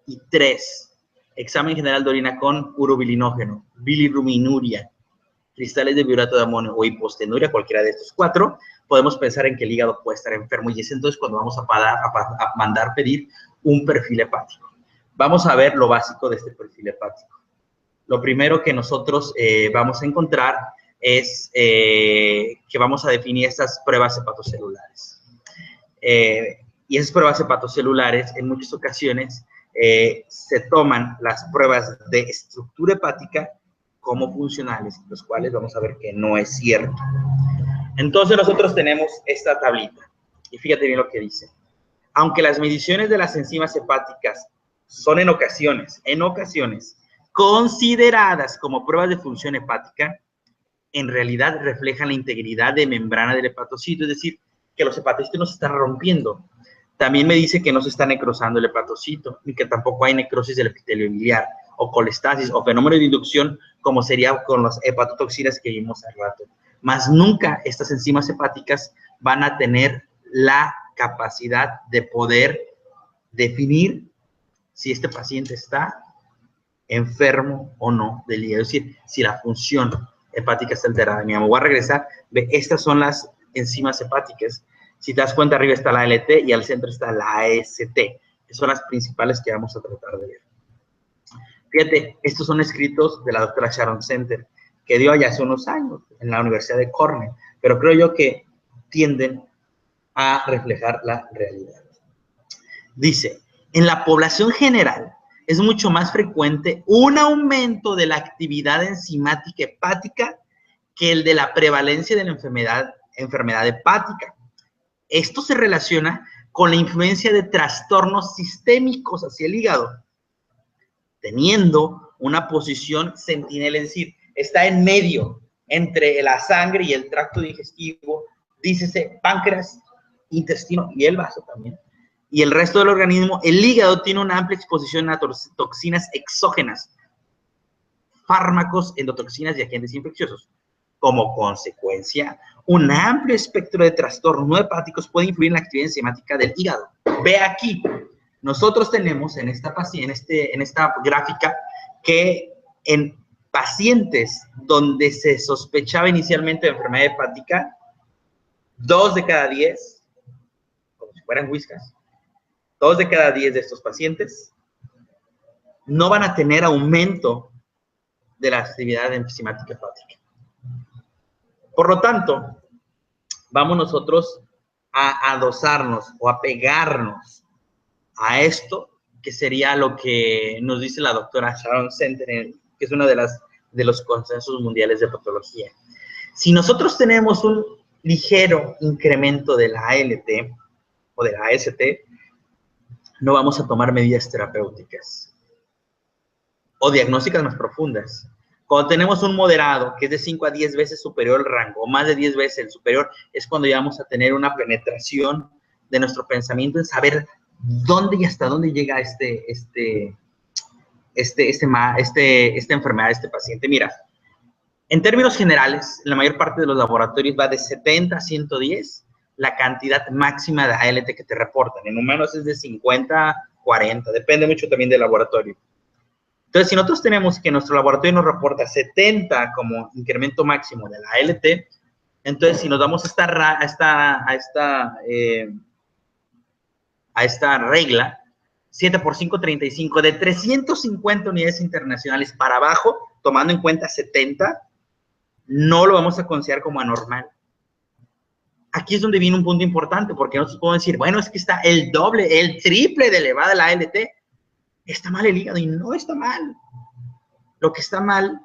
Y 3. Examen general de orina con urobilinógeno, bilirrubinuria, cristales de biurato de amonio o hipostenuria, cualquiera de estos 4, podemos pensar en que el hígado puede estar enfermo y es entonces cuando vamos a mandar pedir un perfil hepático. Vamos a ver lo básico de este perfil hepático. Lo primero que nosotros vamos a encontrar es que vamos a definir estas pruebas hepatocelulares. Y esas pruebas hepatocelulares, en muchas ocasiones, se toman las pruebas de estructura hepática como funcionales, los cuales vamos a ver que no es cierto. Entonces nosotros tenemos esta tablita, y fíjate bien lo que dice. Aunque las mediciones de las enzimas hepáticas son en ocasiones consideradas como pruebas de función hepática, en realidad reflejan la integridad de membrana del hepatocito, es decir, que los hepatocitos no se están rompiendo. También me dice que no se está necrosando el hepatocito, ni que tampoco hay necrosis del epitelio biliar, o colestasis, o fenómeno de inducción, como sería con las hepatotoxinas que vimos hace rato. Más nunca estas enzimas hepáticas van a tener la capacidad de poder definir si este paciente está enfermo o no del hígado, es decir, si la función hepática está alterada. Mira, me voy a regresar, ve, estas son las enzimas hepáticas. Si te das cuenta, arriba está la LT y al centro está la AST, que son las principales que vamos a tratar de ver. Fíjate, estos son escritos de la doctora Sharon Center, que dio allá hace unos años en la Universidad de Cornell, pero creo yo que tienden a reflejar la realidad. Dice, en la población general es mucho más frecuente un aumento de la actividad enzimática hepática que el de la prevalencia de la enfermedad hepática. Esto se relaciona con la influencia de trastornos sistémicos hacia el hígado, teniendo una posición centinela, es decir, está en medio entre la sangre y el tracto digestivo, dícese páncreas, intestino y el vaso también. Y el resto del organismo, el hígado tiene una amplia exposición a toxinas exógenas, fármacos, endotoxinas y agentes infecciosos. Como consecuencia, un amplio espectro de trastornos no hepáticos puede influir en la actividad enzimática del hígado. Ve aquí, nosotros tenemos en esta gráfica que en pacientes donde se sospechaba inicialmente de enfermedad hepática, 2 de cada 10, como si fueran whiskas, 2 de cada 10 de estos pacientes no van a tener aumento de la actividad enzimática hepática. Por lo tanto, vamos nosotros a adosarnos o a pegarnos a esto, que sería lo que nos dice la doctora Sharon Sentinel, que es una de los consensos mundiales de patología. Si nosotros tenemos un ligero incremento de la ALT o de la AST, no vamos a tomar medidas terapéuticas o diagnósticas más profundas. Cuando tenemos un moderado, que es de 5 a 10 veces superior al rango, o más de 10 veces el superior, es cuando ya vamos a tener una penetración de nuestro pensamiento en saber dónde y hasta dónde llega esta enfermedad, este paciente. Mira, en términos generales, la mayor parte de los laboratorios va de 70 a 110, la cantidad máxima de ALT que te reportan. En humanos es de 50 a 40, depende mucho también del laboratorio. Entonces, si nosotros tenemos que nuestro laboratorio nos reporta 70 como incremento máximo de la ALT, entonces si nos damos a esta regla, 7 por 5, 35, de 350 unidades internacionales para abajo, tomando en cuenta 70, no lo vamos a considerar como anormal. Aquí es donde viene un punto importante, porque nosotros podemos decir, bueno, es que está el doble, el triple de elevada la ALT. Está mal el hígado, y no está mal. Lo que está mal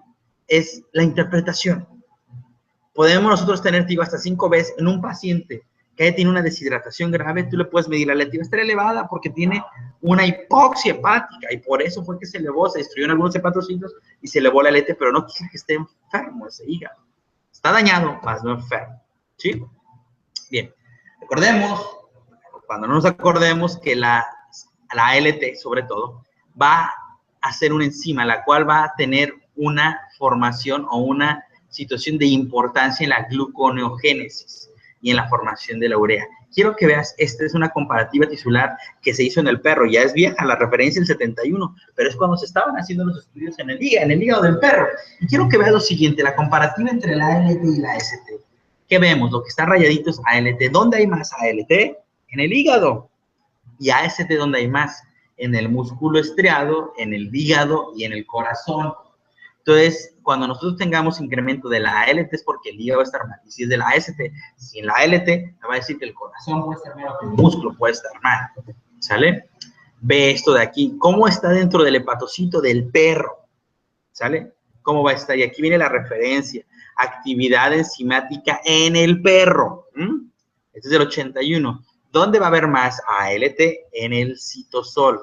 es la interpretación. Podemos nosotros tener, digo, hasta 5 veces en un paciente que tiene una deshidratación grave, tú le puedes medir la ALT, va a estar elevada porque tiene una hipoxia hepática, y por eso fue que se elevó, se destruyeron algunos hepatocitos y se elevó la ALT, pero no quiere que esté enfermo ese hígado. Está dañado, más no enfermo. ¿Sí? Bien. Recordemos, cuando no nos acordemos, que la ALT, sobre todo, va a ser una enzima, la cual va a tener una formación o una situación de importancia en la gluconeogénesis y en la formación de la urea. Quiero que veas, esta es una comparativa tisular que se hizo en el perro, ya es vieja, la referencia del 71, pero es cuando se estaban haciendo los estudios en el hígado del perro. Y quiero que veas lo siguiente, la comparativa entre la ALT y la AST. ¿Qué vemos? Lo que está rayadito es ALT. ¿Dónde hay más ALT? En el hígado. ¿Y AST dónde hay más? En el músculo estriado, en el hígado y en el corazón. Entonces, cuando nosotros tengamos incremento de la ALT es porque el hígado va a estar mal. Y si es de la AST, si en la ALT, me va a decir que el corazón puede estar mal o que el músculo puede estar mal. ¿Sale? Ve esto de aquí. ¿Cómo está dentro del hepatocito del perro? ¿Sale? ¿Cómo va a estar? Y aquí viene la referencia. Actividad enzimática en el perro. Este es del 81. ¿Dónde va a haber más ALT? En el citosol,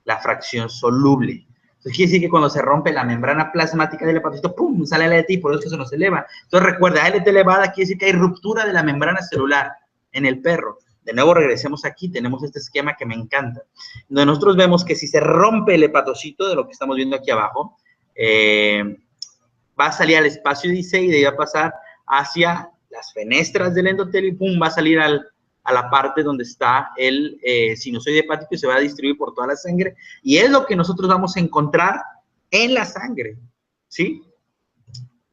la fracción soluble. Entonces quiere decir que cuando se rompe la membrana plasmática del hepatocito, ¡pum!, sale ALT y por eso se nos eleva. Entonces recuerda, ALT elevada quiere decir que hay ruptura de la membrana celular en el perro. De nuevo regresemos aquí, tenemos este esquema que me encanta, donde nosotros vemos que si se rompe el hepatocito, de lo que estamos viendo aquí abajo, va a salir al espacio 16 y de ahí va a pasar hacia las fenestras del endotelio y ¡pum!, va a salir a la parte donde está el sinusoide hepático y se va a distribuir por toda la sangre. Y es lo que nosotros vamos a encontrar en la sangre, ¿sí?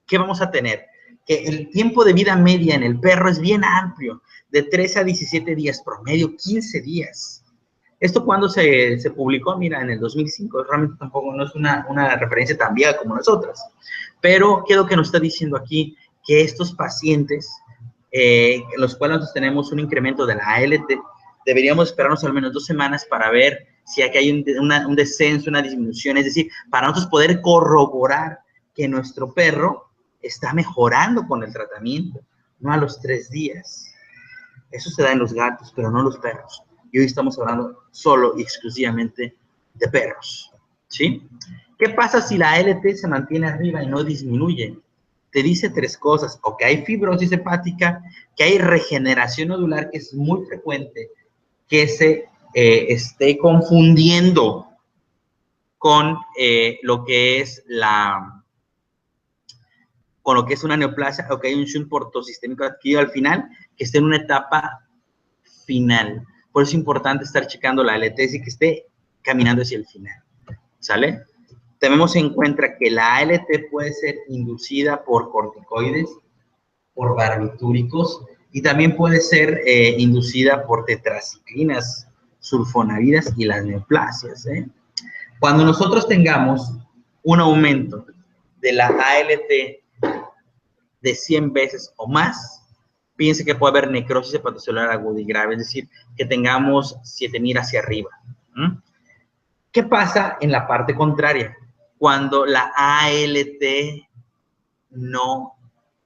¿Qué vamos a tener? Que el tiempo de vida media en el perro es bien amplio, de 13 a 17 días, promedio 15 días. ¿Esto cuando se publicó? Mira, en el 2005, realmente tampoco no es una referencia tan vieja como las otras. Pero, ¿qué es lo que nos está diciendo aquí? Que estos pacientes, en los cuales nosotros tenemos un incremento de la ALT, deberíamos esperarnos al menos 2 semanas para ver si aquí hay un descenso, una disminución, es decir, para nosotros poder corroborar que nuestro perro está mejorando con el tratamiento, no a los 3 días. Eso se da en los gatos, pero no en los perros. Y hoy estamos hablando solo y exclusivamente de perros, ¿sí? ¿Qué pasa si la ALT se mantiene arriba y no disminuye? Te dice 3 cosas, o que hay fibrosis hepática, que hay regeneración nodular, que es muy frecuente, que se esté confundiendo con lo que es una neoplasia, o que hay un shunt portosistémico adquirido al final, que esté en una etapa final. Por eso es importante estar checando la ALT y que esté caminando hacia el final, ¿sale? Tenemos en cuenta que la ALT puede ser inducida por corticoides, por barbitúricos, y también puede ser inducida por tetraciclinas, sulfonavidas y las neoplasias. Cuando nosotros tengamos un aumento de la ALT de 100 veces o más, piense que puede haber necrosis hepatocelular aguda y grave, es decir, que tengamos 7000 hacia arriba. ¿Qué pasa en la parte contraria? Cuando la ALT no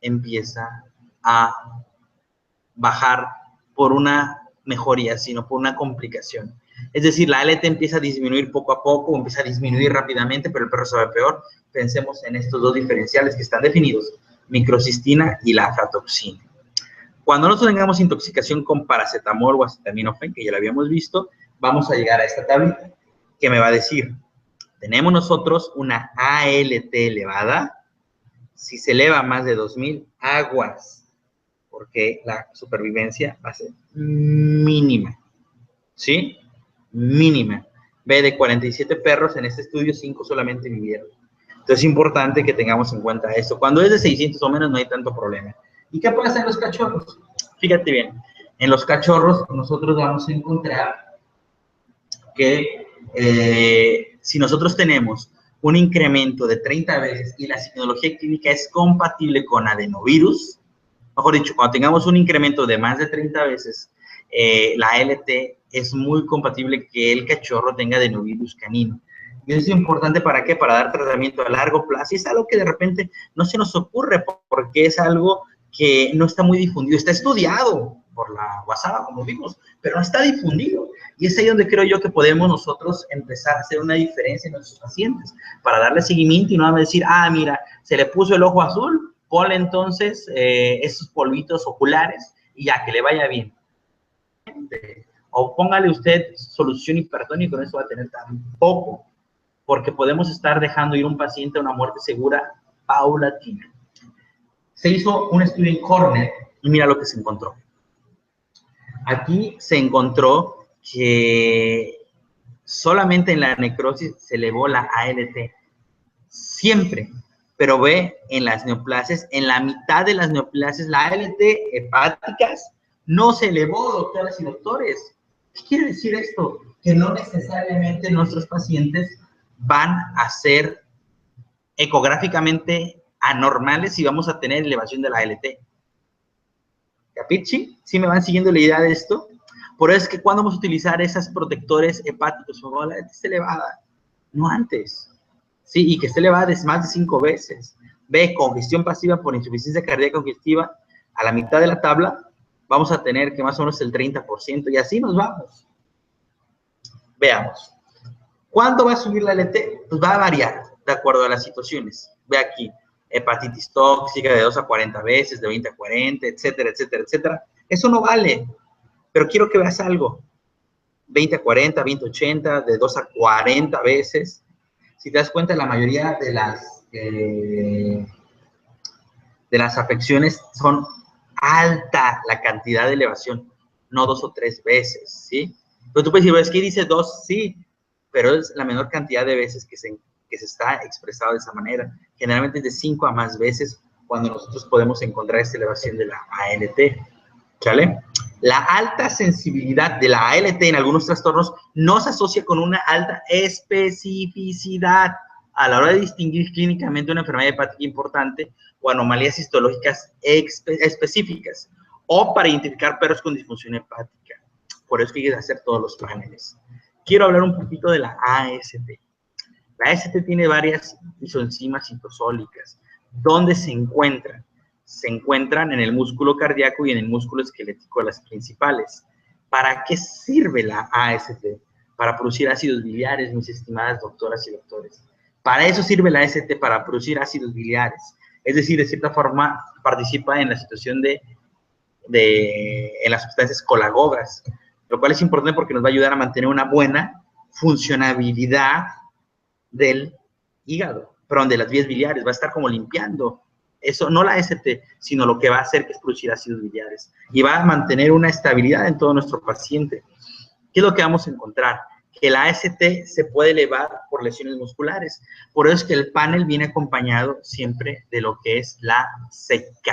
empieza a bajar por una mejoría, sino por una complicación. Es decir, la ALT empieza a disminuir poco a poco, empieza a disminuir rápidamente, pero el perro se va peor. Pensemos en estos dos diferenciales que están definidos, microcistina y la aflatoxina. Cuando nosotros tengamos intoxicación con paracetamol o acetaminofén, que ya lo habíamos visto, vamos a llegar a esta tablita, que me va a decir, tenemos nosotros una ALT elevada, si se eleva más de 2000, aguas, porque la supervivencia va a ser mínima, ¿sí? Mínima. Ve, de 47 perros en este estudio, 5 solamente vivieron. Entonces es importante que tengamos en cuenta esto. Cuando es de 600 o menos no hay tanto problema. ¿Y qué pasa en los cachorros? Fíjate bien, en los cachorros nosotros vamos a encontrar que si nosotros tenemos un incremento de 30 veces y la signología clínica es compatible con adenovirus, mejor dicho, cuando tengamos un incremento de más de 30 veces, la ALT es muy compatible que el cachorro tenga adenovirus canino. Y eso es importante, ¿para qué? Para dar tratamiento a largo plazo. Y es algo que de repente no se nos ocurre porque es algo que no está muy difundido. Está estudiado por la WhatsApp, como vimos, pero no está difundido. Y es ahí donde creo yo que podemos nosotros empezar a hacer una diferencia en nuestros pacientes para darle seguimiento y no decir, ah, mira, se le puso el ojo azul, ponle entonces esos polvitos oculares y ya, que le vaya bien. O póngale usted solución hipertónica y con eso va a tener tampoco, porque podemos estar dejando ir un paciente a una muerte segura paulatina. Se hizo un estudio en Cornell y mira lo que se encontró. Aquí se encontró que solamente en la necrosis se elevó la ALT. Siempre. Pero ve, en las neoplasias, en la mitad de las neoplasias, la ALT hepáticas no se elevó, doctoras y doctores. ¿Qué quiere decir esto? Que no necesariamente nuestros pacientes van a ser ecográficamente anormales y vamos a tener elevación de la ALT. ¿Capichi? ¿Sí me van siguiendo la idea de esto? Por eso es que cuando vamos a utilizar esos protectores hepáticos, cuando la ALT esté elevada, no antes. Sí, y que esté elevada más de 5 veces. Ve, congestión pasiva por insuficiencia cardíaca congestiva, a la mitad de la tabla, vamos a tener que más o menos el 30%, y así nos vamos. Veamos. ¿Cuándo va a subir la LT? Pues va a variar de acuerdo a las situaciones. Ve aquí, hepatitis tóxica de 2 a 40 veces, de 20 a 40, etcétera, etcétera, etcétera. Eso no vale, pero quiero que veas algo. 20 a 40, 20 a 80, de 2 a 40 veces. Si te das cuenta, la mayoría de las afecciones son alta la cantidad de elevación, no 2 o 3 veces, ¿sí? Pero tú puedes decir, es que dice 2, sí, pero es la menor cantidad de veces que se está expresado de esa manera. Generalmente es de 5 a más veces cuando nosotros podemos encontrar esta elevación de la ALT, ¿sale? La alta sensibilidad de la ALT en algunos trastornos no se asocia con una alta especificidad a la hora de distinguir clínicamente una enfermedad hepática importante o anomalías histológicas específicas, o para identificar perros con disfunción hepática. Por eso hay que hacer todos los paneles. Quiero hablar un poquito de la AST. La AST tiene varias isoenzimas citosólicas. ¿Dónde se encuentran? Se encuentran en el músculo cardíaco y en el músculo esquelético, las principales. ¿Para qué sirve la AST? Para producir ácidos biliares, mis estimadas doctoras y doctores. Para eso sirve la AST, para producir ácidos biliares. Es decir, de cierta forma participa en la situación en las sustancias colagogas, lo cual es importante porque nos va a ayudar a mantener una buena funcionabilidad del hígado, perdón, de las vías biliares, va a estar como limpiando. Eso, no la AST, sino lo que va a hacer que es producir ácidos biliares y va a mantener una estabilidad en todo nuestro paciente. ¿Qué es lo que vamos a encontrar? Que la AST se puede elevar por lesiones musculares. Por eso es que el panel viene acompañado siempre de lo que es la CK.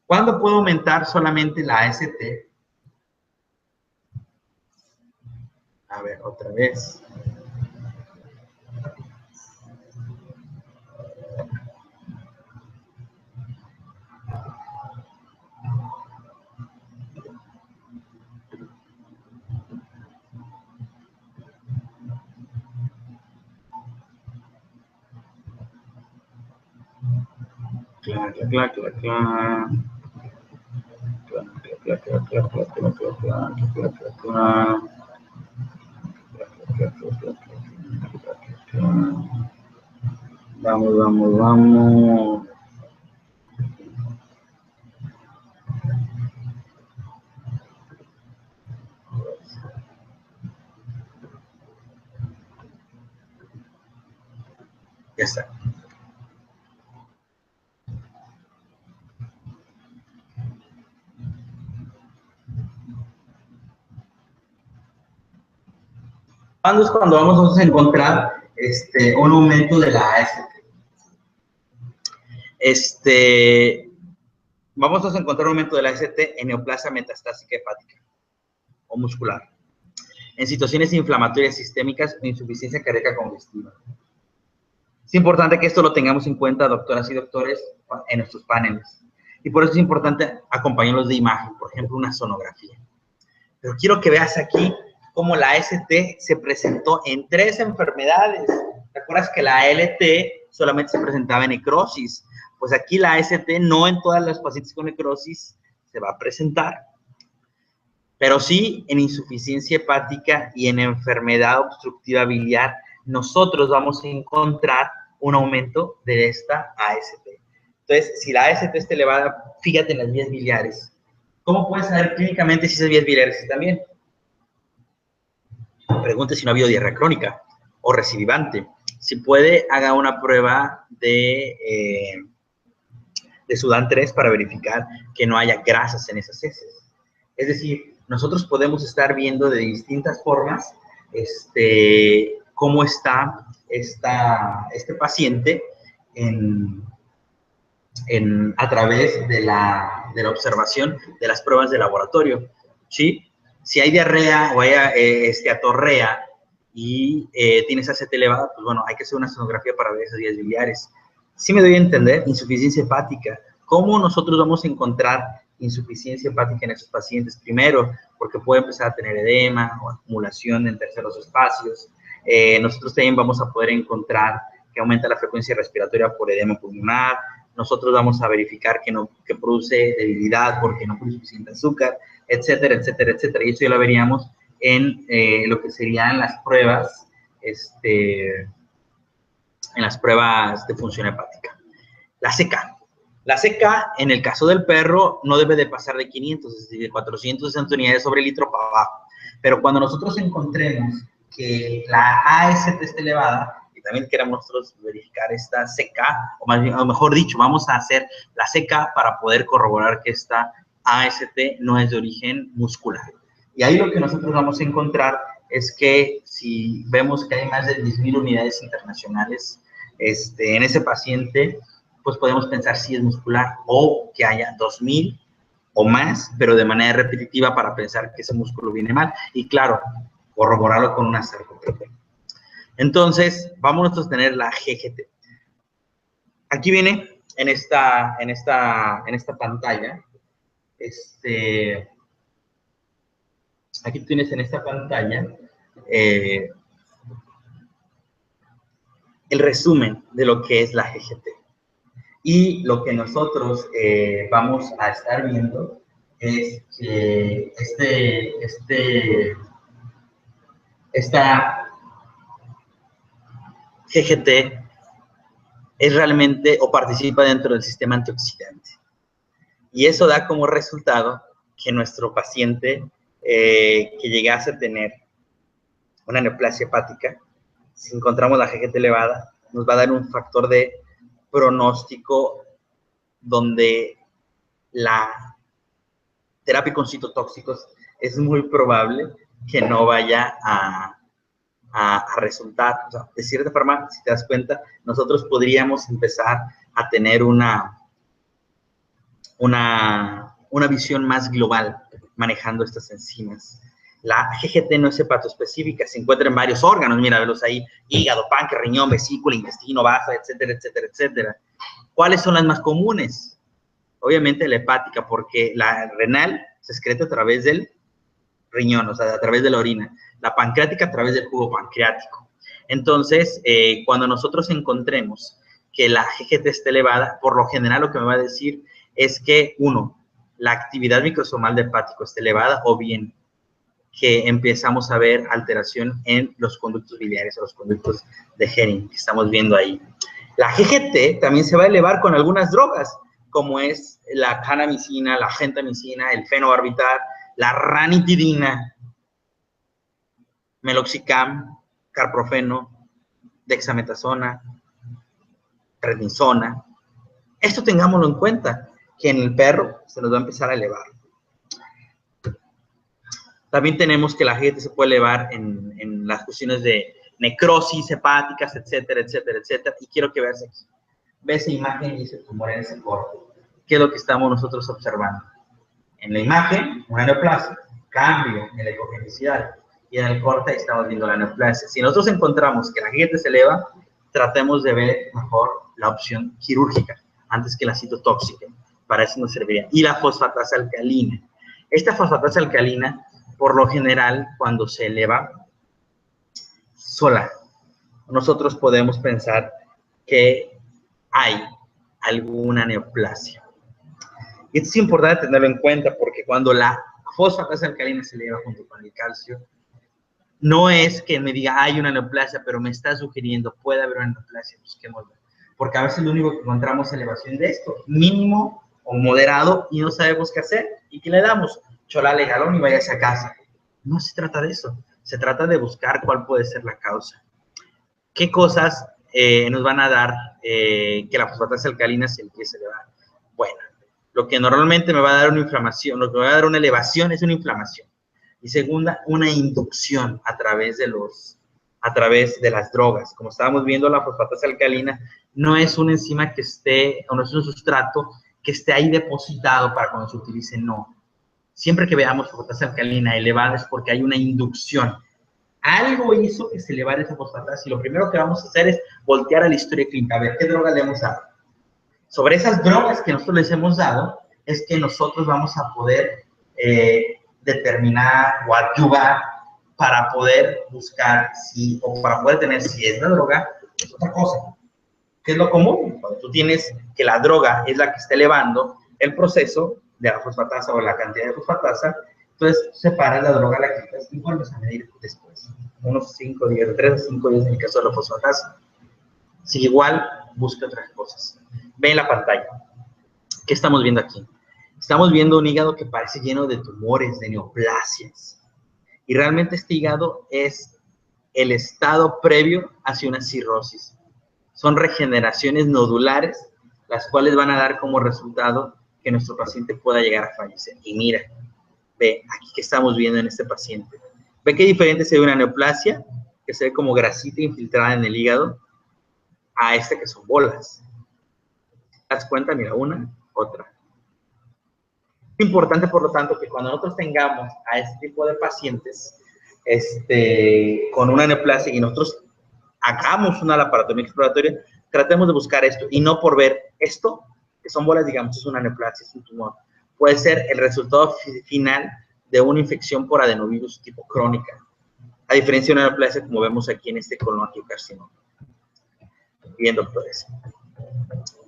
¿Cuándo puedo aumentar solamente la AST? A ver, otra vez. Vamos, vamos, vamos. Ya está. ¿Cuándo es cuando vamos a encontrar un aumento de la AST? Vamos a encontrar un aumento de la AST en neoplasia metastásica hepática o muscular, en situaciones inflamatorias sistémicas o insuficiencia cardíaca congestiva. Es importante que esto lo tengamos en cuenta, doctoras y doctores, en nuestros paneles. Y por eso es importante acompañarlos de imagen, por ejemplo, una sonografía. Pero quiero que veas aquí cómo la AST se presentó en 3 enfermedades. ¿Te acuerdas que la ALT solamente se presentaba en necrosis? Pues aquí la AST no en todas las pacientes con necrosis se va a presentar, pero sí en insuficiencia hepática y en enfermedad obstructiva biliar nosotros vamos a encontrar un aumento de esta AST. Entonces, si la AST está elevada, fíjate en las vías biliares. ¿Cómo puedes saber clínicamente si esas vías biliares están bien? Pregunte si no ha habido diarrea crónica o recidivante. Si puede, haga una prueba de Sudan 3 para verificar que no haya grasas en esas heces. Es decir, nosotros podemos estar viendo de distintas formas cómo está este paciente a través de la observación de las pruebas de laboratorio, ¿sí? Si hay diarrea o hay atorrea y tienes ACT elevada, pues bueno, hay que hacer una sonografía para ver esas vías biliares. Sí me doy a entender, insuficiencia hepática. ¿Cómo nosotros vamos a encontrar insuficiencia hepática en esos pacientes? Primero, porque puede empezar a tener edema o acumulación en terceros espacios. Nosotros también vamos a poder encontrar que aumenta la frecuencia respiratoria por edema pulmonar. Nosotros vamos a verificar que produce debilidad porque no produce suficiente azúcar, etcétera, etcétera, etcétera. Y eso ya lo veríamos en lo que serían las pruebas, en las pruebas de función hepática. La CK. La CK, en el caso del perro, no debe de pasar de 500, es decir, de 460 unidades sobre litro para abajo. Pero cuando nosotros encontremos que la AST esté elevada, y también queremos nosotros verificar esta CK, o mejor dicho, vamos a hacer la CK para poder corroborar que esta AST no es de origen muscular. Y ahí lo que nosotros vamos a encontrar es que si vemos que hay más de 10.000 unidades internacionales en ese paciente, pues podemos pensar si es muscular, o que haya 2.000 o más, pero de manera repetitiva para pensar que ese músculo viene mal. Y claro, corroborarlo con una sarcopenia. Entonces, vamos a tener la GGT. Aquí viene en esta pantalla, aquí tienes en esta pantalla el resumen de lo que es la GGT. Y lo que nosotros vamos a estar viendo es que esta GGT es realmente o participa dentro del sistema antioxidante. Y eso da como resultado que nuestro paciente que llegase a tener una neoplasia hepática, si encontramos la GGT elevada, nos va a dar un factor de pronóstico donde la terapia con citotóxicos es muy probable que no vaya a resultar. O sea, de cierta forma, si te das cuenta, nosotros podríamos empezar a tener una visión más global manejando estas enzimas. La GGT no es hepatoespecífica, se encuentra en varios órganos, mira, velos ahí, hígado, páncreas, riñón, vesícula, intestino, bazo, etcétera, etcétera, etcétera. ¿Cuáles son las más comunes? Obviamente la hepática, porque la renal se excreta a través del riñón, o sea, a través de la orina. La pancreática a través del jugo pancreático. Entonces, cuando nosotros encontremos que la GGT esté elevada, por lo general lo que me va a decir es que, uno, la actividad microsomal de hepático esté elevada, o bien que empezamos a ver alteración en los conductos biliares o los conductos de Hennig que estamos viendo ahí. La GGT también se va a elevar con algunas drogas, como es la kanamicina, la gentamicina, el fenobarbital, la ranitidina, meloxicam, carprofeno, dexametasona, prednisona. Esto tengámoslo en cuenta, que en el perro se nos va a empezar a elevar. También tenemos que la GGT se puede elevar en las cuestiones de necrosis hepáticas, etcétera, etcétera, etcétera. Y quiero que veas aquí. Ve esa imagen y ese tumor en ese corte. ¿Qué es lo que estamos nosotros observando? En la imagen, una neoplasia, cambio en la ecogenicidad. Y en el corte estamos viendo la neoplasia. Si nosotros encontramos que la GGT se eleva, tratemos de ver mejor la opción quirúrgica antes que la citotóxica. Para eso nos serviría. Y la fosfatasa alcalina. Esta fosfatasa alcalina, por lo general, cuando se eleva sola, nosotros podemos pensar que hay alguna neoplasia. Y esto es importante tenerlo en cuenta porque cuando la fosfatasa alcalina se eleva junto con el calcio, no es que me diga hay una neoplasia, pero me está sugiriendo puede haber una neoplasia, busquémosla. Porque a veces lo único que encontramos es elevación de esto, mínimo o moderado, y no sabemos qué hacer. ¿Y qué le damos? Cholale, galón y váyase a casa. No se trata de eso. Se trata de buscar cuál puede ser la causa. ¿Qué cosas nos van a dar que la fosfatasa alcalina se empiece a elevar? Bueno, lo que normalmente me va a dar una inflamación, lo que me va a dar una elevación es una inflamación. Y segunda, una inducción a través de las drogas. Como estábamos viendo, la fosfatasa alcalina no es una enzima que esté, o no es un sustrato que esté ahí depositado para cuando se utilice, no. Siempre que veamos fosfatasa alcalina elevada es porque hay una inducción. Algo hizo que se elevara esa fosfatasa y lo primero que vamos a hacer es voltear a la historia clínica, a ver qué drogas le hemos dado. Sobre esas drogas que nosotros les hemos dado es que nosotros vamos a poder determinar o ayudar para poder buscar si, o para poder tener si es la droga, es otra cosa. ¿Qué es lo común? Cuando tú tienes que la droga es la que está elevando el proceso de la fosfatasa o la cantidad de fosfatasa, entonces separas la droga, la quitas y vuelves a medir después. Unos 5 días, de 3 a 5 días en el caso de la fosfatasa. Si igual, busca otras cosas. Ve en la pantalla. ¿Qué estamos viendo aquí? Estamos viendo un hígado que parece lleno de tumores, de neoplasias. Y realmente este hígado es el estado previo hacia una cirrosis. Son regeneraciones nodulares, las cuales van a dar como resultado que nuestro paciente pueda llegar a fallecer. Y mira, ve aquí que estamos viendo en este paciente. Ve qué diferente se ve una neoplasia, que se ve como grasita infiltrada en el hígado, a esta que son bolas. ¿Te das cuenta? Mira, una, otra. Es importante, por lo tanto, que cuando nosotros tengamos a este tipo de pacientes con una neoplasia y nosotros hagamos una laparotomía exploratoria, tratemos de buscar esto y no por ver esto, que son bolas, digamos, es una neoplasia, es un tumor. Puede ser el resultado final de una infección por adenovirus tipo crónica, a diferencia de una neoplasia como vemos aquí en este colonangiocarcinoma. Bien, doctores.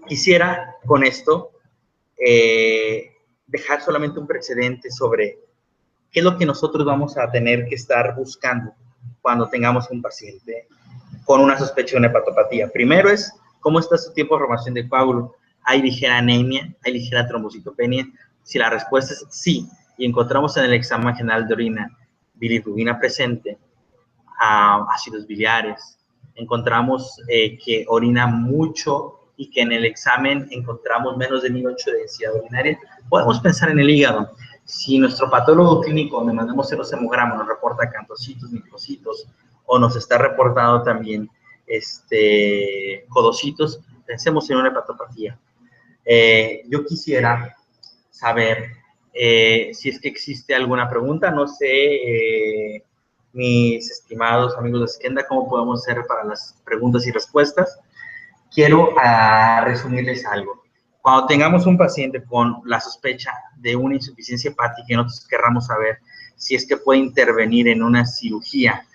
Quisiera con esto dejar solamente un precedente sobre qué es lo que nosotros vamos a tener que estar buscando cuando tengamos un paciente con una sospecha de una hepatopatía. Primero es cómo está su tiempo de formación de coágulo. ¿Hay ligera anemia? ¿Hay ligera trombocitopenia? Si la respuesta es sí, y encontramos en el examen general de orina bilirrubina presente, ácidos biliares, encontramos que orina mucho y que en el examen encontramos menos de 1008 de densidad urinaria, podemos pensar en el hígado. Si nuestro patólogo clínico, donde mandamos el hemograma, nos reporta cantocitos, microcitos, o nos está reportado también codocitos, pensemos en una hepatopatía. Yo quisiera saber si es que existe alguna pregunta, no sé, mis estimados amigos de Skenda, cómo podemos hacer para las preguntas y respuestas. Quiero resumirles algo. Cuando tengamos un paciente con la sospecha de una insuficiencia hepática y nosotros querramos saber si es que puede intervenir en una cirugía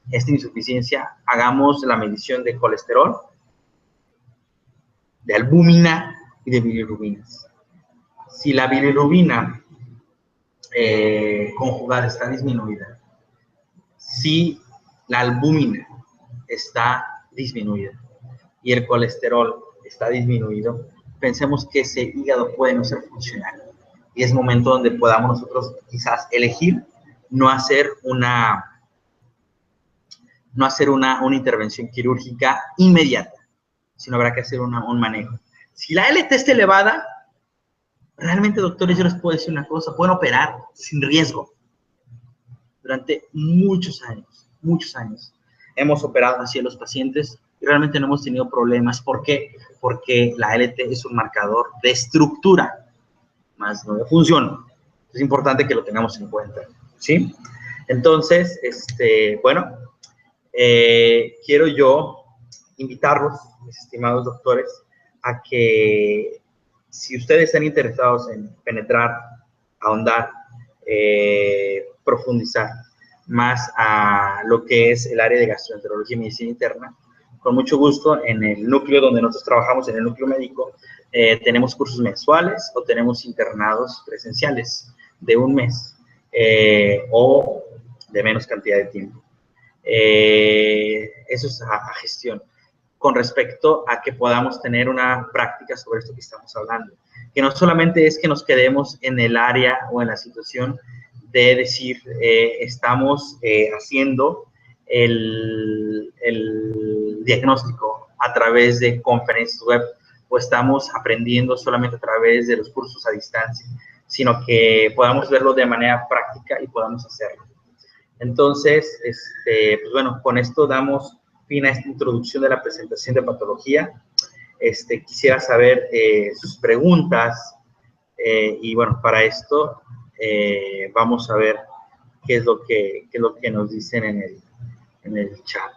esta insuficiencia, hagamos la medición de colesterol, de albúmina y de bilirrubinas. Si la bilirrubina conjugada está disminuida, si la albúmina está disminuida y el colesterol está disminuido, pensemos que ese hígado puede no ser funcional. Y es momento donde podamos nosotros quizás elegir no hacer una intervención quirúrgica inmediata, sino habrá que hacer un manejo. Si la LT está elevada, realmente, doctores, yo les puedo decir una cosa, pueden operar sin riesgo. Durante muchos años, hemos operado así a los pacientes y realmente no hemos tenido problemas. ¿Por qué? Porque la LT es un marcador de estructura, más no de función. Es importante que lo tengamos en cuenta, ¿sí? Entonces, bueno, quiero yo invitarlos, mis estimados doctores, a que si ustedes están interesados en penetrar, ahondar, profundizar más a lo que es el área de gastroenterología y medicina interna, con mucho gusto en el núcleo donde nosotros trabajamos, en el núcleo médico, tenemos cursos mensuales o tenemos internados presenciales de un mes o de menos cantidad de tiempo. Eso es a gestión. Con respecto a que podamos tener una práctica sobre esto que estamos hablando. Que no solamente es que nos quedemos en el área o en la situación de decir, estamos haciendo el diagnóstico a través de conferencias web o estamos aprendiendo solamente a través de los cursos a distancia, sino que podamos verlo de manera práctica y podamos hacerlo. Entonces, pues bueno, con esto damos fin a esta introducción de la presentación de patología. Quisiera saber sus preguntas y bueno, para esto vamos a ver qué es lo que nos dicen en el chat.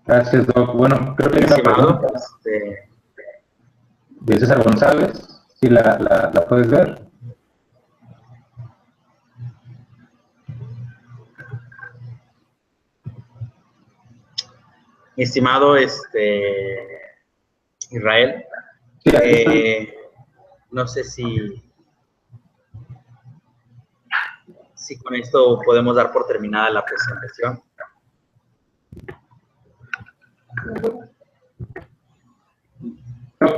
Gracias, Doc. Bueno, creo que hay una pregunta de César González. ¿Sí la puedes ver?
Mi estimado Israel, no sé si con esto podemos dar por terminada la presentación.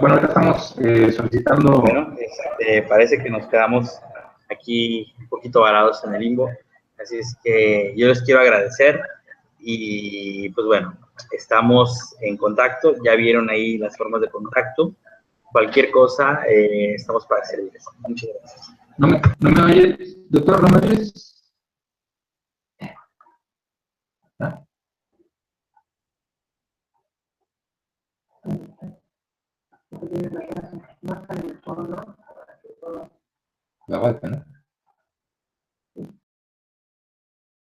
Bueno, ahora estamos solicitando...
Bueno, parece que nos quedamos aquí un poquito varados en el limbo, así es que yo les quiero agradecer y pues bueno, estamos en contacto, ya vieron ahí las formas de contacto, cualquier cosa, estamos para servirles. Muchas gracias.
¿No me oyes? Doctor, ¿no me oyes? ¿Ah? La vuelta, ¿no?